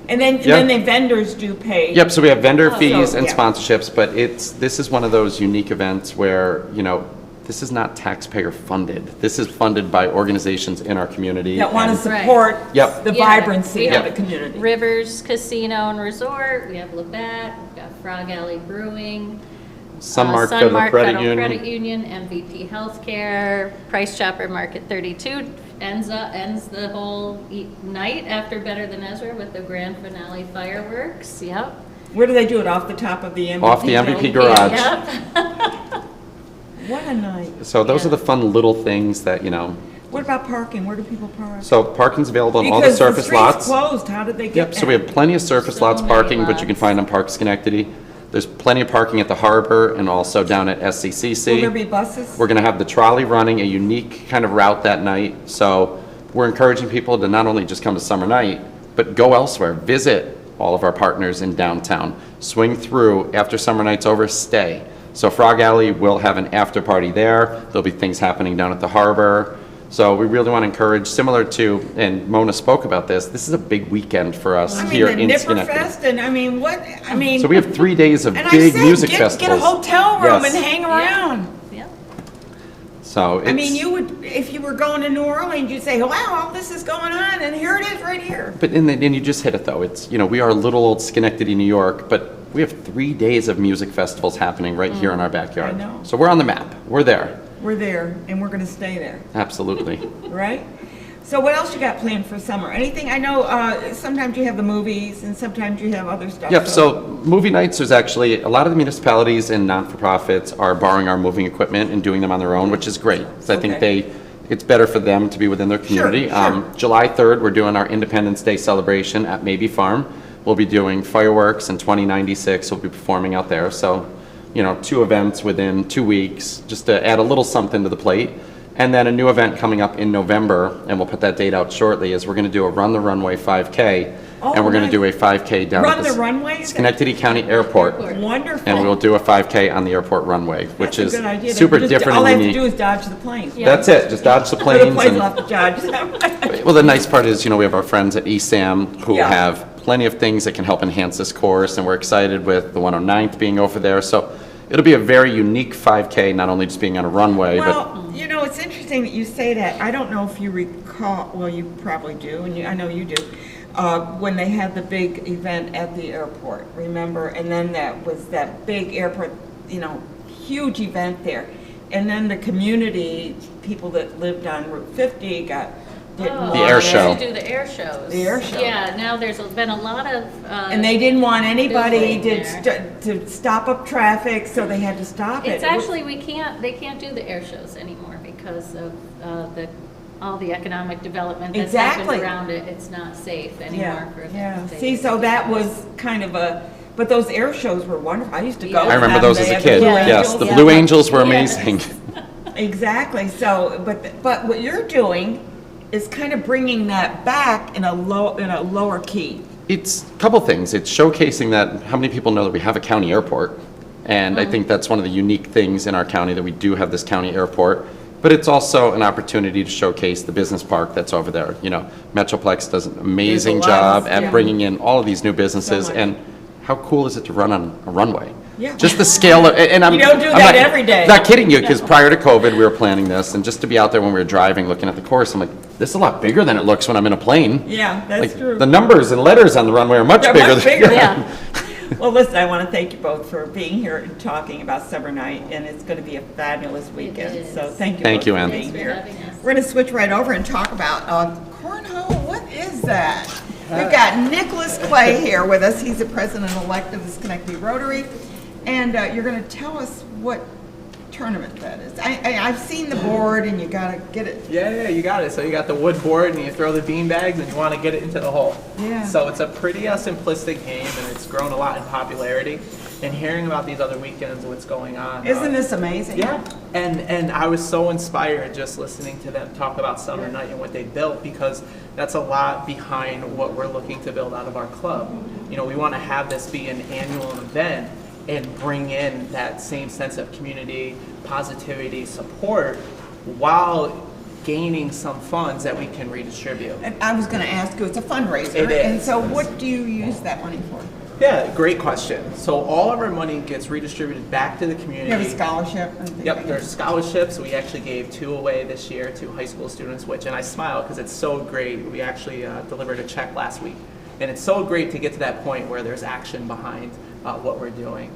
And then Yeah. the vendors do pay. Yep, so we have vendor Oh, fees so, and yeah. sponsorships, but this is one of those unique events where, you know, this is not taxpayer funded. This is funded by organizations in our community. That want to and- support Yep. the Yeah, vibrancy we of have the community. Rivers Casino and Resort, we have Labatt, we've got Frog Alley Brewing. Sunmark Sunmark Federal Credit Federal Union. Credit Union, MVP Healthcare, Price Chopper Market 32, ends the whole night after Better Than Ezra with the grand finale fireworks, yep. Where do they do it? Off the top of the MVP? Off the MVP building? garage. Yep. What a night. So those Yeah. are the fun little things that, you know, What about parking? Where do people park? so parking's available on all the Because surface street's lots. closed. How did they get Yep, so we that? have plenty of surface So lots many parking, which you can lots. find on Park Schenectady. There's plenty of parking at the harbor and also down at Will SCCC. there be buses? We're gonna have the trolley running a unique kind of route that night, so we're encouraging people to not only just come to Summer Night, but go elsewhere, visit all of our partners in downtown, swing through, after Summer Night's over, stay. So Frog Alley will have an after party there, there'll be things happening down at the harbor, so we really want to encourage, similar to, and Mona spoke about this is a big weekend for us I mean, here the in Nipper Schenectady. Fest, and I mean, what, I mean. So we have 3 days of and I big said, music get festivals. a hotel room Yes. and hang around. Yep. So it's, I mean, you would, if you were going to New Orleans, you'd say, wow, all this is going on, and here it is right here. but and you just hit it though. It's, we are little old Schenectady, New York, but we have 3 days of music festivals happening right here in our backyard. I know. So we're on the map. We're there. We're there, and we're going to stay there, Absolutely. right? So what else you got planned for summer? Anything? I know sometimes you have the movies, and sometimes you have other stuff. Yep, so movie nights, there's actually, a lot of the municipalities and non-for-profits are borrowing our moving equipment and doing them on their own, which is great. So I think Okay. it's better for them to be within their community. sure. July 3rd, we're doing our Independence Day celebration at Maybe Farm. We'll be doing fireworks, and 2096 will be performing out there. So, 2 events within 2 weeks, just to add a little something to the plate. And then a new event coming up in November, and we'll put that date out shortly, is we're going to do a Run the Runway 5K. Oh, And we're going to nice. do a 5K down Run at the Runway, is it? Schenectady County Airport. Wonderful. And we'll do a 5K on the airport runway, which That's is a good idea. super Just- different all and they have to do unique. is dodge the planes. That's it, just dodge the Or the planes. planes and- will have to dodge. Well, the nice part is, we have our friends at ESAM who Yeah. have plenty of things that can help enhance this course, and we're excited with the 109th being over there. So it'll be a very unique 5K, not only just being on a runway, but Well, it's interesting that you say that. I don't know if you recall, well, you probably do, and I know you do, when they had the big event at the airport, remember? And then that was that big airport, huge event there. And then the community, people that lived on Route 50 didn't Oh, want The air it. show. To do the air shows. The air show. Yeah, now there's been a lot of. And they didn't want anybody building to stop up traffic, so they had to stop it. It's actually, they can't do the air shows anymore because of all the economic development that's Exactly. happened around it. It's not safe anymore for Yeah. them to See, so that was kind of but those air shows were wonderful. I used to go. Yeah. to I remember them. those They as a had the kid. Blue Yes, Angels. the Yeah. Blue Angels were Yes. amazing. Exactly. So, but what you're doing is kind of bringing that back in a lower key. It's a couple things. It's showcasing that how many people know that we have a county airport. And I think that's one of the unique things in our county, that we do have this county airport. But it's also an opportunity to showcase the business park that's over there. Metroplex does an amazing There's a lot of- job at yeah. bringing in all of these new businesses. So much. And how cool is it to run on a runway? Yeah. Just the scale of, and I'm. You don't do I'm that not- every day. Not kidding you, because prior to COVID, we were planning this, and just to be out there when we were driving, looking at the course, I'm like, this is a lot bigger than it looks when I'm in a plane. Yeah, that's Like, true. the numbers and letters on the runway are much They're bigger. much than- bigger. Yeah. Well, listen, I want to thank you both for being here and talking about SummerNight, and it's going to be a fabulous weekend. is. So thank you. Thank both you, for Ann. being Thanks for here. having us. We're going to switch right over and talk about Cornhole. What is that? We've got Nicholas Clay here with us. He's the president-elect of the Schenectady Rotary, and you're going to tell us what tournament that is. I've seen the board, and you got to get it. Yeah, you got it. So you got the wood board, and you throw the bean bags, and you want to get it into the hole. Yeah. So it's a pretty simplistic game, and it's grown a lot in popularity. And hearing about these other weekends, what's going on. Isn't this amazing? Yeah, and I was so inspired just listening to them talk about SummerNight and what they built, because that's a lot behind what we're looking to build out of our club. We want to have this be an annual event and bring in that same sense of community, positivity, support, while gaining some funds that we can redistribute. And I was going to ask you, it's a fundraiser. It is. And so what do you use that money for? Yeah, great question. So all of our money gets redistributed back to the community. You have a scholarship? and things like Yep, that? there's scholarships. We actually gave 2 away this year to high school students, and I smile because it's so great. We actually delivered a check last week. And it's so great to get to that point where there's action behind what we're doing.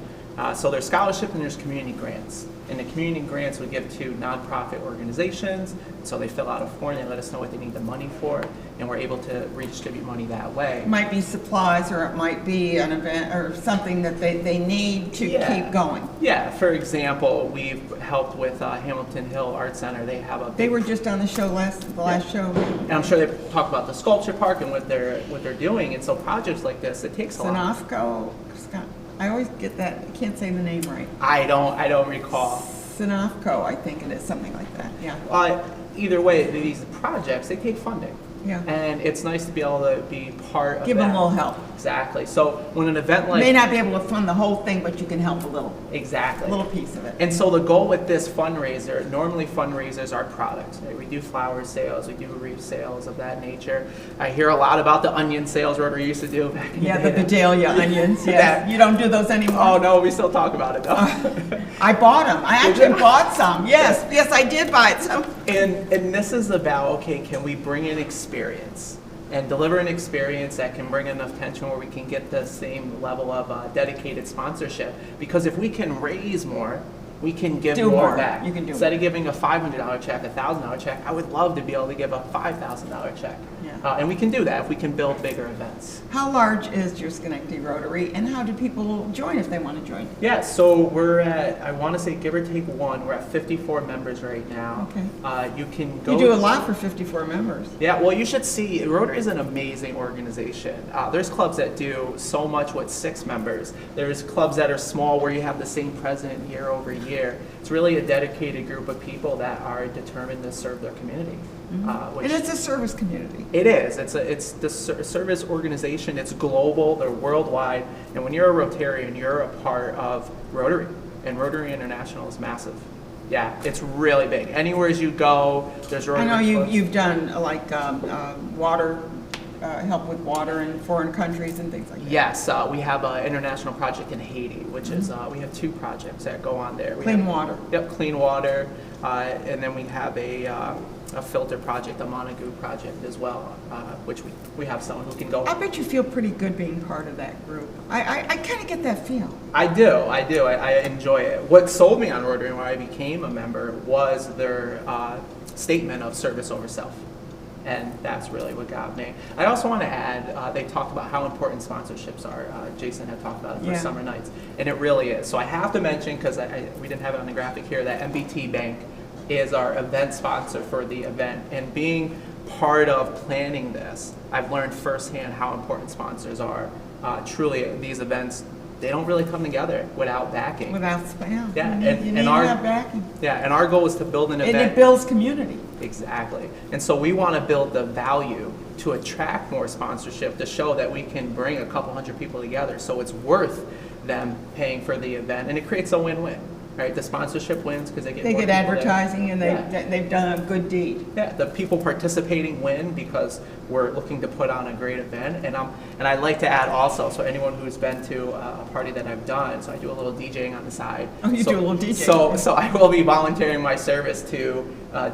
So there's scholarship and there's community grants. And the community grants we give to nonprofit organizations. So they fill out a form, they let us know what they need the money for, and we're able to redistribute money that way. It might be supplies, or it might be an event, or something that they need to Yeah. keep going. Yeah, for example, we've helped with Hamilton Hill Art Center. They have a They were just on the show the last show. and I'm sure they talk about the sculpture park and what they're doing. And so projects like this, it takes a lot. Sinofco, I always get that, I can't say the name right. I don't recall. Sinofco, I think it is, something like that, yeah. Either way, these projects, they take funding. Yeah. And it's nice to be able to be part of Give that. them a little help. Exactly. So when an event You like may not be able to fund the whole thing, but you can help a little exactly piece of it. And so the goal with this fundraiser, normally fundraisers are products. Right? We do flower sales, we do wreath sales of that nature. I hear a lot about the onion sales Rotary used to do back in Yeah, the the day. Bedalia onions, yes. You don't do those anymore? Oh, no, we still talk about it though. I bought them. I actually bought some. Yes, yes, I did buy some. And this is about, okay, can we bring in experience and deliver an experience that can bring enough tension where we can get the same level of dedicated sponsorship? Because if we can raise more, we can give Do more more. back. You can do Instead of giving a $500 check, a $1,000 check, I would love to be able to give a $5,000 check. Yeah. And we can do that if we can build bigger events. How large is your Schenectady Rotary, and how do people join if they want to join? Yeah, so we're at, I want to say give or take one, we're at 54 members right now. Okay. You can go. You do a lot for 54 members. Yeah, well, you should see, Rotary is an amazing organization. There's clubs that do so much with 6 members. There's clubs that are small where you have the same president year over year. It's really a dedicated group of people that are determined to serve their community. Which And it's a service community. it is. It's the service organization. It's global. They're worldwide. And when you're a Rotarian, you're a part of Rotary. And Rotary International is massive. Yeah, it's really big. Anywhere as you go, there's Rotary. I know clubs. you've done like water, help with water in foreign countries and things like that. Yes, we have an international project in Haiti, which is, we have 2 projects that go on there. We Clean have- water. Yep, clean water. And then we have a filter project, a Montague project as well, which we have someone who can go. I bet you feel pretty good being part of that group. I kind of get that feel. I do. I enjoy it. What sold me on Rotary and why I became a member was their statement of service over self. And that's really what got me. I also want to add, they talked about how important sponsorships are. Jason had talked about it for Yeah. Summer Nights, and it really is. So I have to mention, because we didn't have it on the graphic here, that MBT Bank is our event sponsor for the event. And being part of planning this, I've learned firsthand how important sponsors are. Truly, these events, they don't really come together without backing. Without spam. Yeah, You need and to our have backing. yeah, and our goal is to build an And event. it builds community. Exactly. And so we want to build the value to attract more sponsorship, to show that we can bring a couple hundred people together. So it's worth them paying for the event, and it creates a win-win, right? The sponsorship wins because they get They more get people there. advertising and Yeah. they've done a good deed. Yeah, the people participating win because we're looking to put on a great event. And I'd like to add also, so anyone who's been to a party that I've done, so I do a little DJing on the side. Oh, you So- do a little DJing. So I will be volunteering my service to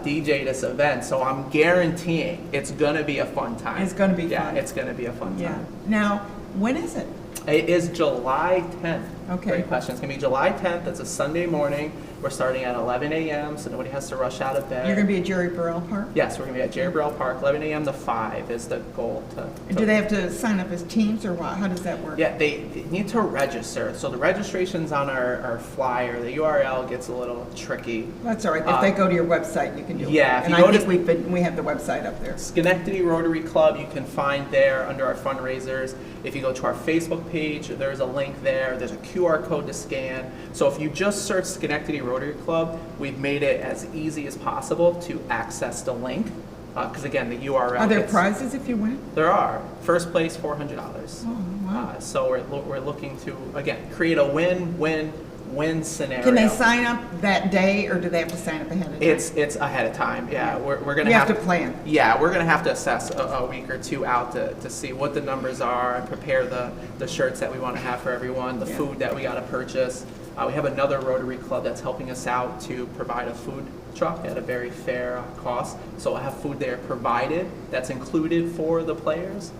DJ this event. So I'm guaranteeing it's gonna be a fun time. It's gonna be Yeah, fun. it's gonna be a fun Yeah. time. Now, when is it? It is July 10th. Okay. Great question. It's gonna be July 10th. It's a Sunday morning. We're starting at 11 a.m. so nobody has to rush out of bed. You're gonna be at Jerry Burrell Park? Yes, we're gonna be at Jerry Burrell Park, 11 a.m. to 5 is the goal to. Do they have to sign up as teams or what? How does that work? Yeah, they need to register. So the registration's on our flyer. The URL gets a little tricky. That's all right. If they go to your website, you can do it. yeah, if And you I go think we have the website up there. Schenectady Rotary Club, you can find there under our fundraisers. If you go to our Facebook page, there's a link there. There's a QR code to scan. So if you just search Schenectady Rotary Club, we've made it as easy as possible to access the link. Because again, the URL. Are there gets- prizes if you win? There are. First place, $400. Oh, wow. So we're looking to, again, create a win-win-win scenario. Can they sign up that day or do they have to sign up ahead of time? It's ahead of time, yeah. We're gonna You have to plan. Yeah, we're gonna have to assess a week or two out to see what the numbers are and prepare the shirts that we want to have for everyone, the Yeah. food that we gotta purchase. We have another Rotary Club that's helping us out to provide a food truck at a very fair cost. So we'll have food there provided, that's included for the players.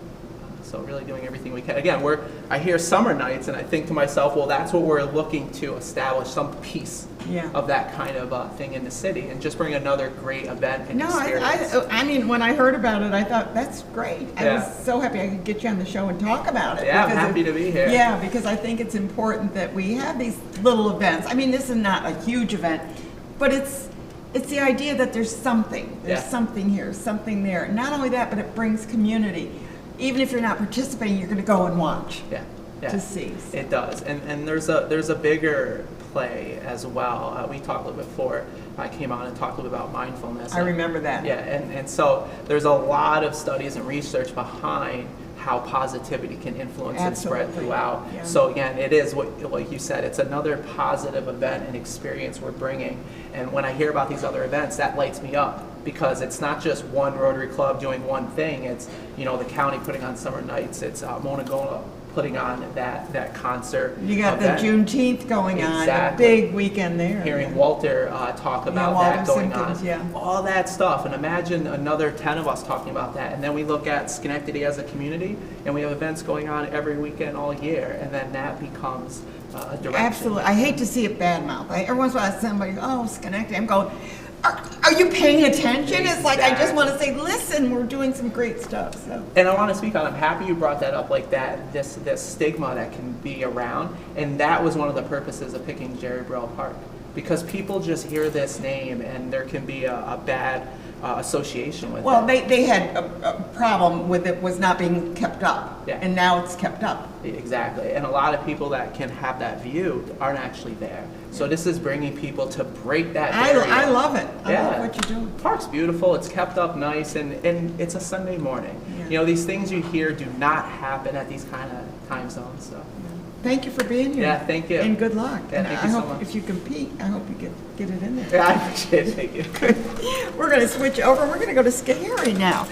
So really doing everything we can. Again, I hear Summer Nights and I think to myself, well, that's what we're looking to establish, some piece Yeah. of that kind of thing in the city and just bring another great event and No, experience. I mean, when I heard about it, I thought, that's great. I Yeah. was so happy I could get you on the show and talk about it. Yeah, I'm because happy to be here. Yeah, because I think it's important that we have these little events. I mean, this is not a huge event, but it's the idea that there's something. There's Yeah. something here, something there. Not only that, but it brings community. Even if you're not participating, you're going to go and watch Yeah, yeah. to see. It does, and there's a bigger play as well. We talked a little bit before. I came on and talked a little about mindfulness. I remember that. Yeah, and so there's a lot of studies and research behind how positivity can influence and spread Absolutely. throughout. Yeah. So again, it is what, like you said, it's another positive event and experience we're bringing. And when I hear about these other events, that lights me up, because it's not just one Rotary Club doing one thing. It's, you know, the county putting on summer nights. It's Monnay putting on that concert. You got event. the Juneteenth going on, a Exactly. big weekend there. Hearing Walter talk about Walter that going Simpkins, on, yeah. all that stuff, and imagine another 10 of us talking about that, and then we look at Schenectady as a community, and we have events going on every weekend all year, and then that becomes a direction. Absolutely. I hate to see it badmouth. Every once in a while, somebody, oh, Schenectady. I'm going, are you paying attention? It's like, I just want to say, listen, we're doing some great stuff. So. And I want to speak on, I'm happy you brought that up, like that, this stigma that can be around, and that was one of the purposes of picking Jerry Burrell Park, because people just hear this name, and there can be a bad association with Well, it. they had a problem with it was not being kept up, Yeah. and now it's kept up. Exactly, and a lot of people that can have that view aren't actually there. So this is bringing people to break that barrier. I love it. I Yeah. love what you're doing. Park's beautiful, it's kept up nice, and it's a Sunday morning. Yeah. You know, these things you hear do not happen at these kind of time zones, so. Thank you for being here. Yeah, thank you. And good luck. Yeah, And thank I you so hope much. if you compete, I hope you get it in there. Yeah, I appreciate it, thank you. We're going to switch over. We're going to go to Schoharie now.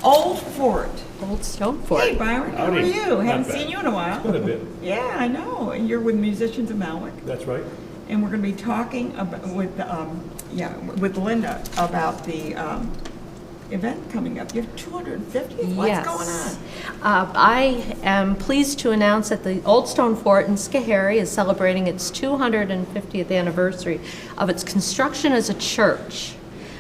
Old Fort. Old Stone Fort. Hey, Byron, how are Howdy. you? Not Haven't bad. seen you in a while. It's been a bit. Yeah, I know. And you're with Musicians of Malwick. That's right. And we're going to be talking about, with Linda about the event coming up. You have 250th? What's going on? I am pleased to announce that the Old Stone Fort in Schoharie is celebrating its 250th anniversary of its construction as a church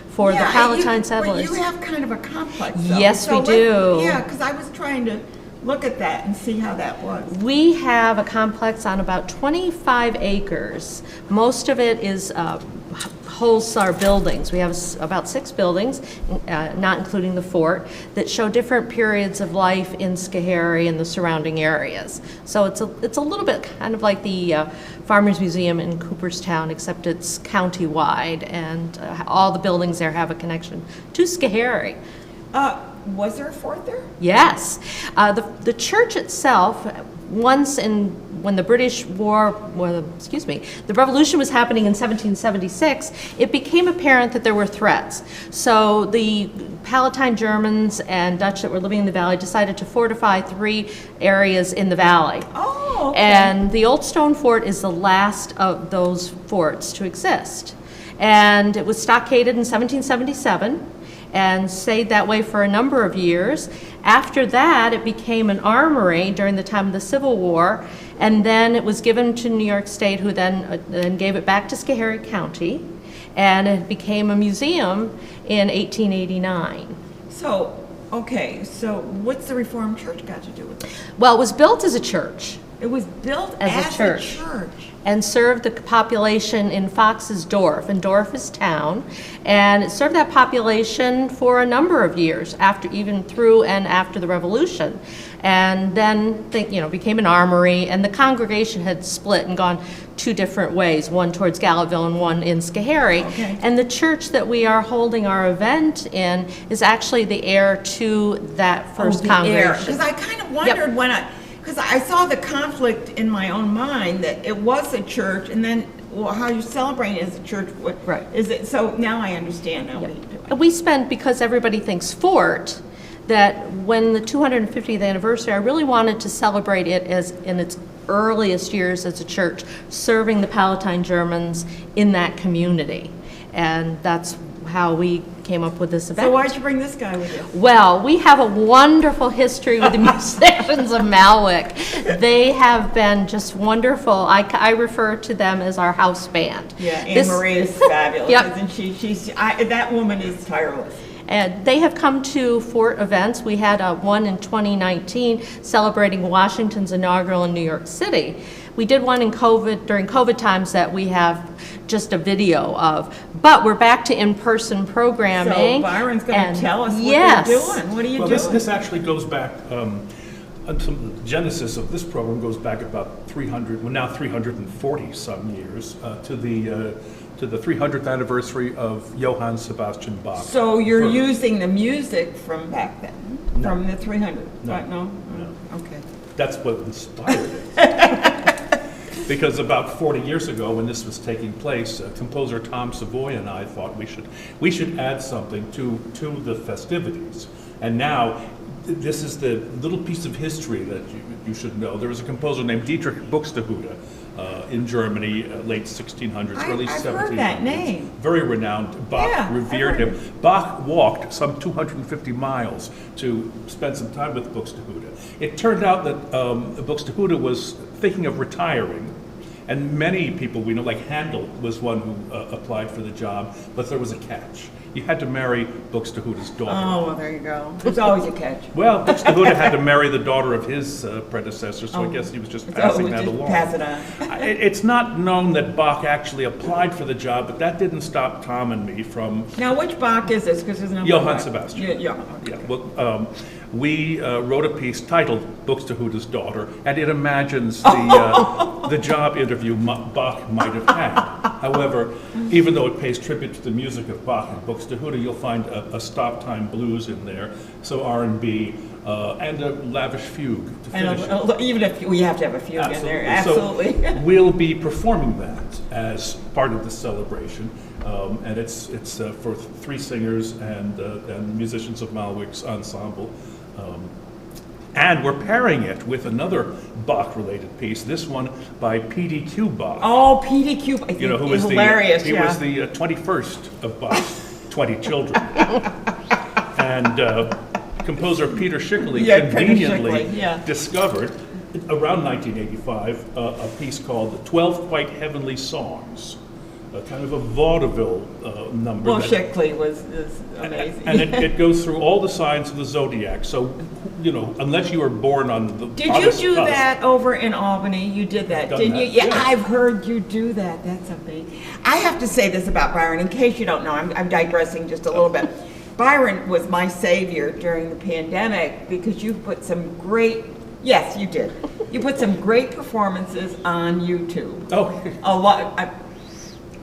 for the Palatine settlers. But you have kind of a complex, though. Yes, we do. Yeah, because I was trying to look at that and see how that was. We have a complex on about 25 acres. Most of it is holds our buildings. We have about 6 buildings, not including the fort, that show different periods of life in Schoharie and the surrounding areas. So it's a little bit kind of like the Farmers Museum in Cooperstown, except it's county-wide, and all the buildings there have a connection to Schoharie. Was there a fort there? Yes. The church itself, when the British the Revolution was happening in 1776, it became apparent that there were threats. So the Palatine Germans and Dutch that were living in the valley decided to fortify 3 areas in the valley. Oh, okay. And the Old Stone Fort is the last of those forts to exist. And it was stockaded in 1777. And stayed that way for a number of years. After that, it became an armory during the time of the Civil War, and then it was given to New York State, who then gave it back to Schoharie County, and it became a museum in 1889. So what's the Reformed Church got to do with it? Well, it was built as a church. It was built As a church. And served the population in Fox's Dorf, and Dorf is town, and it served that population for a number of years, even through and after the Revolution, and then became an armory, and the congregation had split and gone 2 different ways, one towards Gallutville and one in Schoharie. Okay. And the church that we are holding our event in is actually the heir to that first congregation. Because I kind of wondered because I saw the conflict in my own mind that it was a church, and then how you celebrate it as a church. Right. Is it? So now I understand how we do it. We spent, because everybody thinks fort, that when the 250th anniversary, I really wanted to celebrate it as in its earliest years as a church, serving the Palatine Germans in that community. And that's how we came up with this event. So why'd you bring this guy with you? Well, we have a wonderful history with the Musicians of Malwick. They have been just wonderful. I refer to them as our house band. Yeah, Anne Marie is fabulous, Yep. isn't she? That woman is tireless. And they have come to Fort events. We had one in 2019 celebrating Washington's inaugural in New York City. We did one during COVID times that we have just a video of. But we're back to in-person programming. So Byron's going to tell us what yes. they're doing. What are you Well, doing? this actually goes back, the genesis of this program goes back about 340 some years to the to the 300th anniversary of Johann Sebastian Bach. So you're Birth. using the music from back then, from the 300? No. Right, no? No. Okay. That's what inspired it. Because about 40 years ago, when this was taking place, composer Tom Savoy and I thought we should add something to the festivities. And now, this is the little piece of history that you should know. There was a composer named Dietrich Buxtehude in Germany, late 1600s, early 1700s. I've heard that name. Very renowned. Bach Yeah, I've revered heard him. Bach walked some 250 miles to spend some time with Buxtehude. It turned out that Buxtehude was thinking of retiring, and many people we know, like Handel was one who applied for the job, but there was a catch. You had to marry Buxtehude's daughter. Oh, well, there you go. There's always a catch. Well, Buxtehude had to marry the daughter of his predecessor, so I guess he was just passing that just along. pass it on. It's not known that Bach actually applied for the job, but that didn't stop Tom and me from Now, which Bach is this? Because there's no Johann Bach. Sebastian. Yeah. Yeah, well, we wrote a piece titled Buxtehude's Daughter, and it imagines the job interview Bach might have had. However, even though it pays tribute to the music of Bach and Buxtehude, you'll find a stop-time blues in there, so R&B, and a lavish fugue to finish it. And even if we have to have a fugue in there, absolutely. So we'll be performing that as part of the celebration, and it's for 3 singers and musicians of Malwick's ensemble. And we're pairing it with another Bach-related piece, this one by P.D.Q. Bach. Oh, PDQ, I think You know, who was hilarious, he was the 21st of Bach's 20 children. And composer Peter Schickley conveniently discovered, around 1985, a piece called 12 Quite Heavenly Songs, a kind of a vaudeville number. Well, Schickley is amazing. And it goes through all the signs of the zodiac. So, you know, unless you were born on the Did you do that over in Albany? You did that, Done didn't that, you? Yeah, yeah. I've heard you do that. That's amazing. I have to say this about Byron, in case you don't know. I'm digressing just a little bit. Byron was my savior during the pandemic because you put some great, yes, you did. You put some great performances on YouTube. Oh. A lot.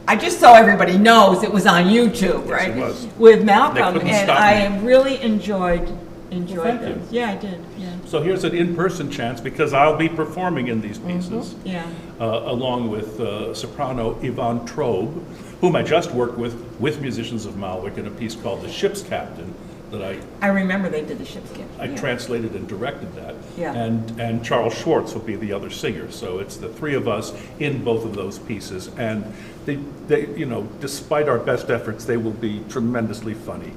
I just so everybody knows it was on YouTube, right? it was. With Malcolm, couldn't and stop I me. really enjoyed thank those. you. Yeah, I did. Yeah. So here's an in-person chance because I'll be performing in these pieces, Yeah. along with soprano Yvonne Troupe, whom I just worked with musicians of Malwick in a piece called The Ship's Captain that I remember they did the ship's captain. I translated and directed that. Yeah. And Charles Schwartz will be the other singer. So it's the 3 of us in both of those pieces. And they you know, despite our best efforts, they will be tremendously funny.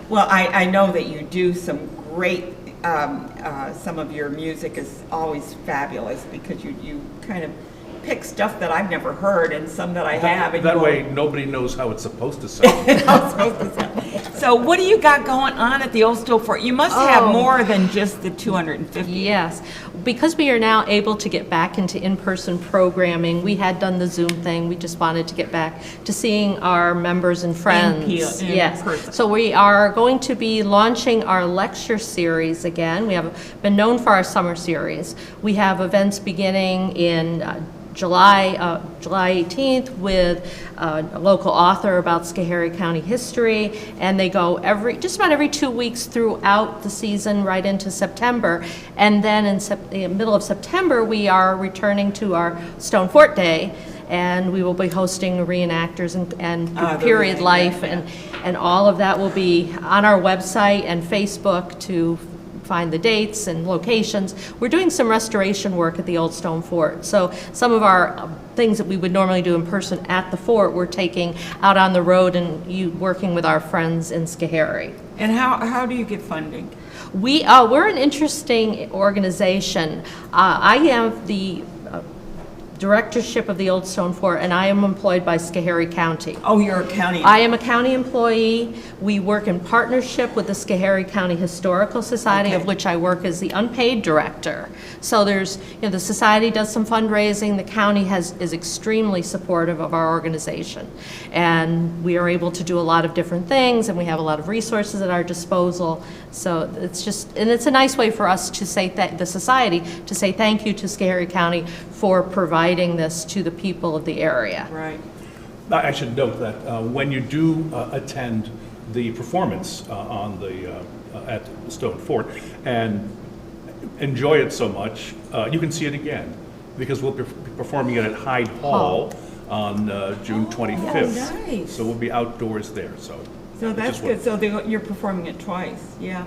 Well, I know that you do some great, some of your music is always fabulous because you kind of pick stuff that I've never heard and some that I have. And That way, nobody knows how it's supposed to sound. I'm supposed to say. So what do you got going on at the Old Stone Fort? You must have more than just the 250. Yes, because we are now able to get back into in-person programming, we had done the Zoom thing, we just wanted to get back to seeing our members and friends. in Yes, person. so we are going to be launching our lecture series again. We have been known for our summer series. We have events beginning in July 18th with a local author about Schoharie County history, and they go just about every 2 weeks throughout the season right into September. And then in the middle of September, we are returning to our Stone Fort Day, and we will be hosting reenactors and period life, and all of that will be on our website and Facebook to find the dates and locations. We're doing some restoration work at the Old Stone Fort. So some of our things that we would normally do in person at the fort, we're taking out on the road and working with our friends in Schoharie. And how do you get funding? We're an interesting organization. I have the directorship of the Old Stone Fort, and I am employed by Schoharie County. Oh, you're a county. I am a county employee. We work in partnership with the Schoharie County Historical Society, of which I work as the unpaid director. So there's, the society does some fundraising. The county is extremely supportive of our organization. And we are able to do a lot of different things, and we have a lot of resources at our disposal. So it's a nice way for us to say, the society, to say thank you to Schoharie County for providing this to the people of the area. Right. I should note that when you do attend the performance at the Stone Fort and enjoy it so much, you can see it again, because we'll be performing it at Hyde Hall on June 25th. nice. So we'll be outdoors there, so. So that's good. So you're performing it twice, yeah.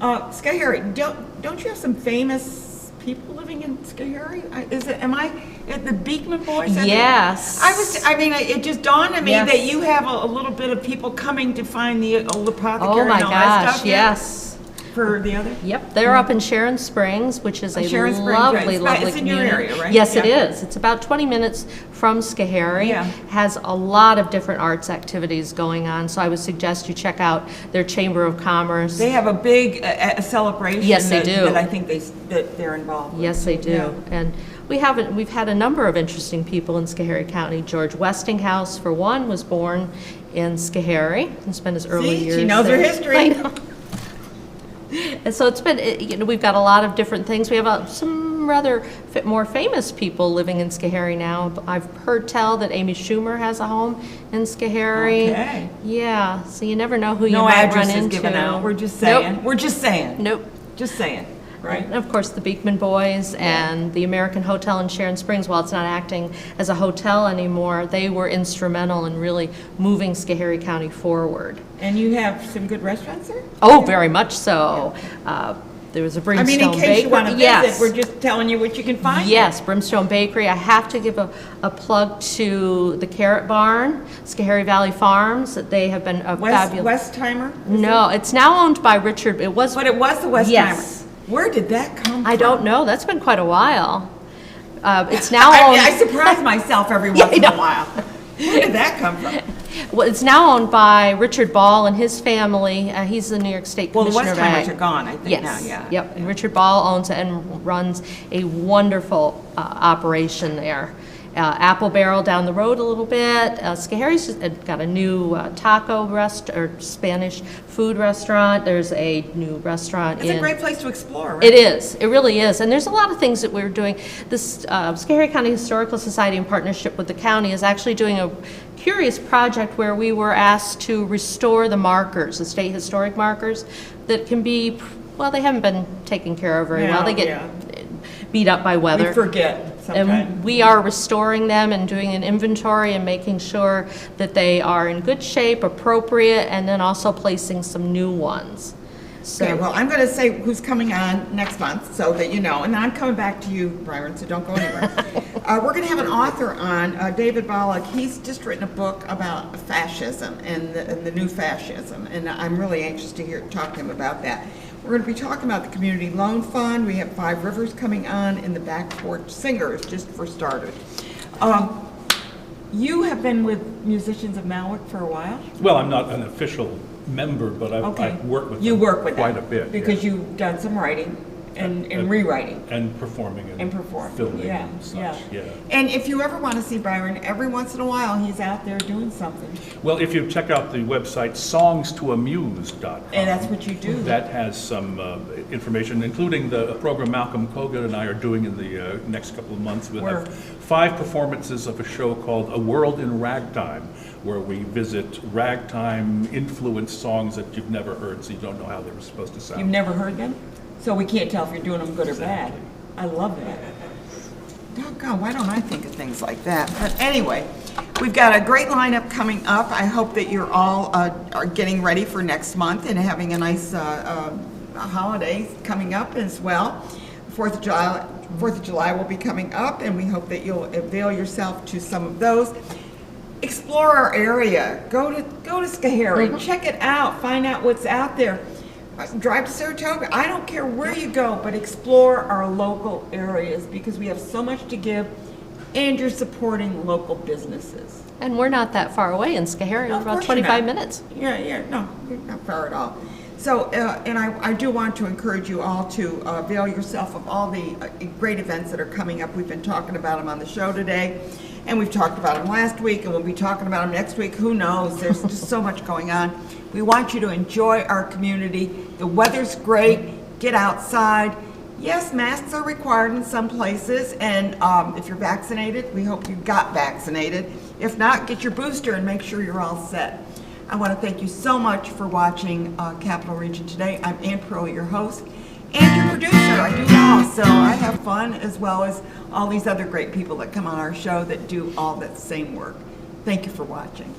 Schoharie, don't you have some famous people living in Schoharie? Am I at the Beekman Boys? Yes. It just dawned on me Yes. that you have a little bit of people coming to find the old apothecary Oh my and all that gosh, stuff. yeah? yes. For the other? Yep, they're up in Sharon Springs, which is a Sharon Springs, right. lovely, It's lovely it's in your community. area, right? Yes, it Yeah. is. It's about 20 minutes from Schoharie. Yeah. Has a lot of different arts activities going on, so I would suggest you check out their Chamber of Commerce. They have a big celebration. Yes, they that- do. That I think they're involved with. Yes, they do. Yeah. And we've had a number of interesting people in Schoharie County. George Westinghouse, for one, was born in Schoharie and spent his early See, years she knows her there. history. I know. And so it's been, we've got a lot of different things. We have some rather more famous people living in Schoharie now. I've heard tell that Amy Schumer has a home in Schoharie. Okay. Yeah, so you never know who you No might run addresses into. given out. We're just Nope. saying. We're just saying. Nope. Just saying. Right. And of course, the Beekman Boys and the American Hotel in Sharon Springs, while it's not acting as a hotel anymore, they were instrumental in really moving Schoharie County forward. And you have some good restaurants there? Oh, very much so. There was a I Brimstone mean, Bakery. in case you want to visit, Yes. we're just telling you what you can find. Yes, Brimstone Bakery. I have to give a plug to the Carrot Barn, Schoharie Valley Farms. They have been a fabulous. Westheimer? No, it's now owned by Richard. It was. But it was the Westheimer. Yes. Where did that come from? I don't know. That's been quite a while. It's now I owned. mean, I surprise myself every Yeah, once I in a know. while. Where did that come from? Well, it's now owned by Richard Ball and his family. He's the New York State Well, the Commissioner of Westheimers Ag. are gone, I think, Yes. now, yeah. Yep. And Richard Ball owns it and runs a wonderful operation there. Apple Barrel down the road a little bit. Schoharie's just got a new taco or Spanish food restaurant. There's a new restaurant It's a great place to explore, right? It is. It really is. And there's a lot of things that we're doing. This Schoharie County Historical Society, in partnership with the county, is actually doing a curious project where we were asked to restore the markers, the state historic markers, that can be, well, they haven't been taken care of very well. They get beat up by weather. We forget sometimes. And we are restoring them and doing an inventory and making sure that they are in good shape, appropriate, and then also placing some new ones. So, Okay, well, I'm going to say who's coming on next month so that you know, and then I'm coming back to you, Byron, so don't go anywhere. We're going to have an author on, David Bollock. He's just written a book about fascism and the new fascism, and I'm really anxious to talk to him about that. We're going to be talking about the Community Loan Fund. We have Five Rivers coming on, and the Back Porch Singers, just for starters. You have been with Musicians of Malik for a while? Well, I'm not an official member, but I've worked with You them work with quite them a bit. because yeah. you've done some writing and rewriting And performing and performing. filming Yeah, and such, yeah. yeah. And if you ever want to see Byron, every once in a while he's out there doing something, Well, if you check out the website songstoamuse.com. and that's what you do. That has some information, including the program Malcolm Kogan and I are doing in the next couple of months. We'll Where? have 5 performances of a show called A World in Ragtime, where we visit ragtime-influenced songs that you've never heard, so you don't know how they were supposed to sound. You've never heard them, so we can't tell if you're doing them good or bad. I love that. Doggone, why don't I think of things like that? But anyway, we've got a great lineup coming up. I hope that you're all are getting ready for next month and having a nice holiday coming up as well. 4th of July will be coming up, and we hope that you'll avail yourself to some of those. Explore our area. Go to Schoharie. Check it out. Find out what's out there. Drive to Saratoga. I don't care where you go, but explore our local areas because we have so much to give, and you're supporting local businesses. and we're not that far away in Schoharie. We're Of about course you're 25 not. minutes. Yeah, no, you're not far at all. So, and I do want to encourage you all to avail yourself of all the great events that are coming up. We've been talking about them on the show today, and we've talked about them last week, and we'll be talking about them next week. Who knows? There's just so much going on. We want you to enjoy our community. The weather's great. Get outside. Yes, masks are required in some places, and if you're vaccinated, we hope you got vaccinated. If not, get your booster and make sure you're all set. I want to thank you so much for watching Capital Region Today. I'm Ann Pearl, your host, and your producer. I do it all, so I have fun as well as all these other great people that come on our show that do all that same work. Thank you for watching.